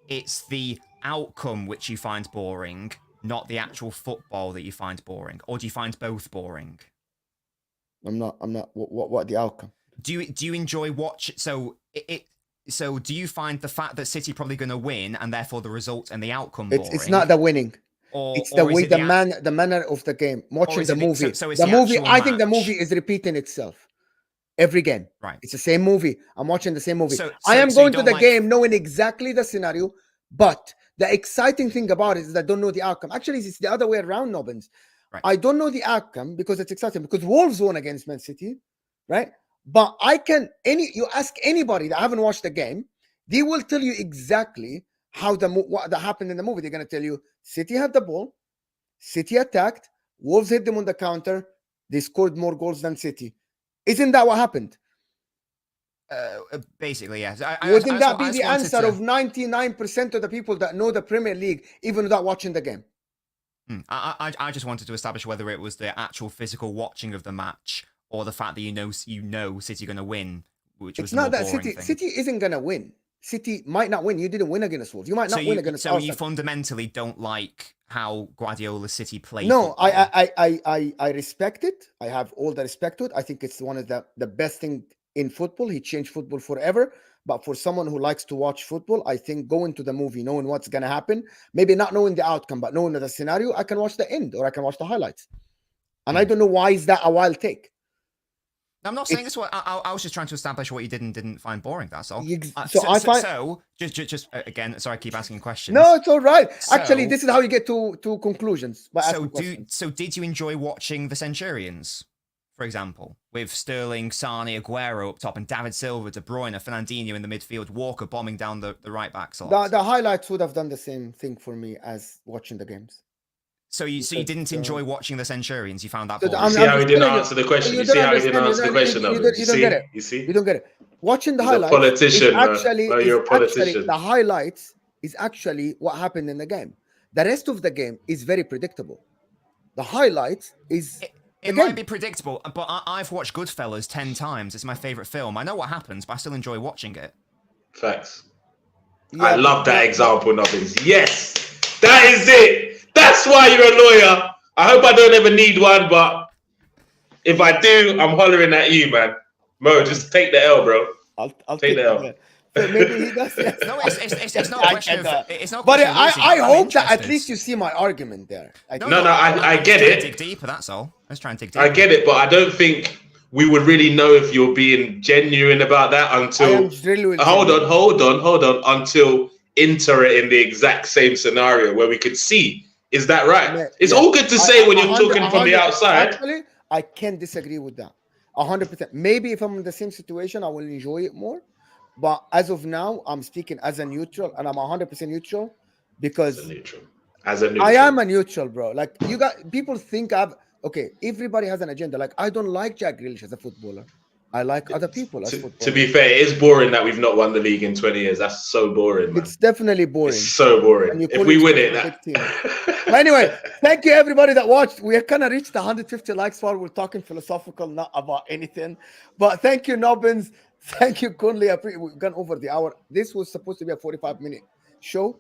it's the outcome which you find boring, not the actual football that you find boring, or do you find both boring? I'm not. What the outcome? Do you enjoy watch? So do you find the fact that City probably going to win and therefore the result and the outcome boring? It's not the winning. It's the way the manner of the game. Watching the movie. I think the movie is repeating itself every game. Right. It's the same movie. I'm watching the same movie. I am going to the game knowing exactly the scenario, but the exciting thing about it is that I don't know the outcome. Actually, it's the other way around, Nobbins. Right. I don't know the outcome because it's exciting because Wolves won against Man City, right? But you ask anybody that haven't watched the game, they will tell you exactly what happened in the movie. They're going to tell you City had the ball, City attacked, Wolves hit them on the counter, they scored more goals than City. Isn't that what happened? Basically, yes. Wouldn't that be the answer of 99% of the people that know the Premier League, even without watching the game? I just wanted to establish whether it was the actual physical watching of the match or the fact that you know City are going to win, which was it's not that City isn't going to win. City might not win. You didn't win against Wolves. You might not win against Arsenal. So you fundamentally don't like how Guardiola's City play No, football? I respect it. I have all the respect to it. I think it's one of the best thing in football. He changed football forever. But for someone who likes to watch football, I think going to the movie, knowing what's going to happen, maybe not knowing the outcome, but knowing the scenario, I can watch the end or I can watch the highlights. And I don't know why is that a wild take. I'm not saying this. I was just trying to establish what you didn't find boring. That's all. So just again, sorry, I keep asking questions. No, it's all right. Actually, this is how you get to conclusions. So did you enjoy watching the Centurions, for example, with Sterling, Sane, Aguero up top, and David Silva, De Bruyne, Fernandinho in the midfield, Walker bombing down the right back slot? The highlights would have done the same thing for me as watching the games. So you didn't enjoy watching the Centurions? You found that boring? You see how he didn't answer the question? You see how he didn't answer the question? You don't get it. You see? You don't get it. Watching the highlights. You're a politician. The highlights is actually what happened in the game. The rest of the game is very predictable. The highlights is... It might be predictable, but I've watched Goodfellas 10 times. It's my favorite film. I know what happens, but I still enjoy watching it. Facts. Yeah, I love that example, Nobbins. Yes! That is it! That's why you're a lawyer. I hope I don't ever need one, but if I do, I'm hollering at you, man. Mo, just take the L, bro. I'll take the L. So maybe he does. Yes. No, it's not a question of... It's not but I hope that at least you see my argument there. I get it. Dig deeper, that's all. Let's try and dig deeper. I get it, but I don't think we would really know if you're being genuine about that until... Hold on. Until Inter are in the exact same scenario where we could see. Is that right? It's all good to say when you're talking from the outside. Actually, I can't disagree with that. 100%. Maybe if I'm in the same situation, I will enjoy it more. But as of now, I'm speaking as a neutral, and I'm 100% neutral because as a neutral. I am a neutral, bro. Like people think everybody has an agenda. Like I don't like Jack Grealish as a footballer. I like other people as footballers. To be fair, it is boring that we've not won the league in 20 years. That's so boring, man. It's definitely boring. It's so boring. If we win it, But anyway, thank you everybody that watched. We kind of reached the 150 likes while we're talking philosophical, not about anything. But thank you, Nobbins. Thank you, Kunle. We've gone over the hour. This was supposed to be a 45-minute show.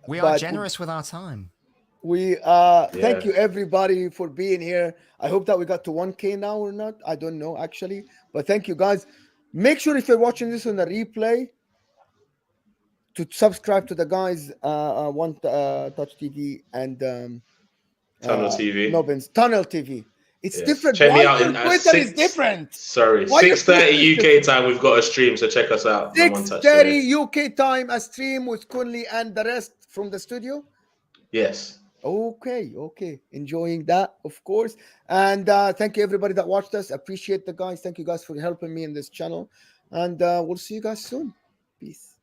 We are generous with our time. Thank you everybody for being here. I hope that we got to 1K now or not. I don't know actually, but thank you guys. Make sure if you're watching this on the replay to subscribe to the guys One Touch TV and Tunnel TV. Nobbins Tunnel TV. It's different. Check me out Twitter is different. Sorry, 6:30 UK time. We've got a stream, so check us out. 6:30 UK time, a stream with Kunle and the rest from the studio. Yes. Okay. Enjoying that, of course. And thank you everybody that watched us. Appreciate the guys. Thank you guys for helping me in this channel. And we'll see you guys soon. Peace.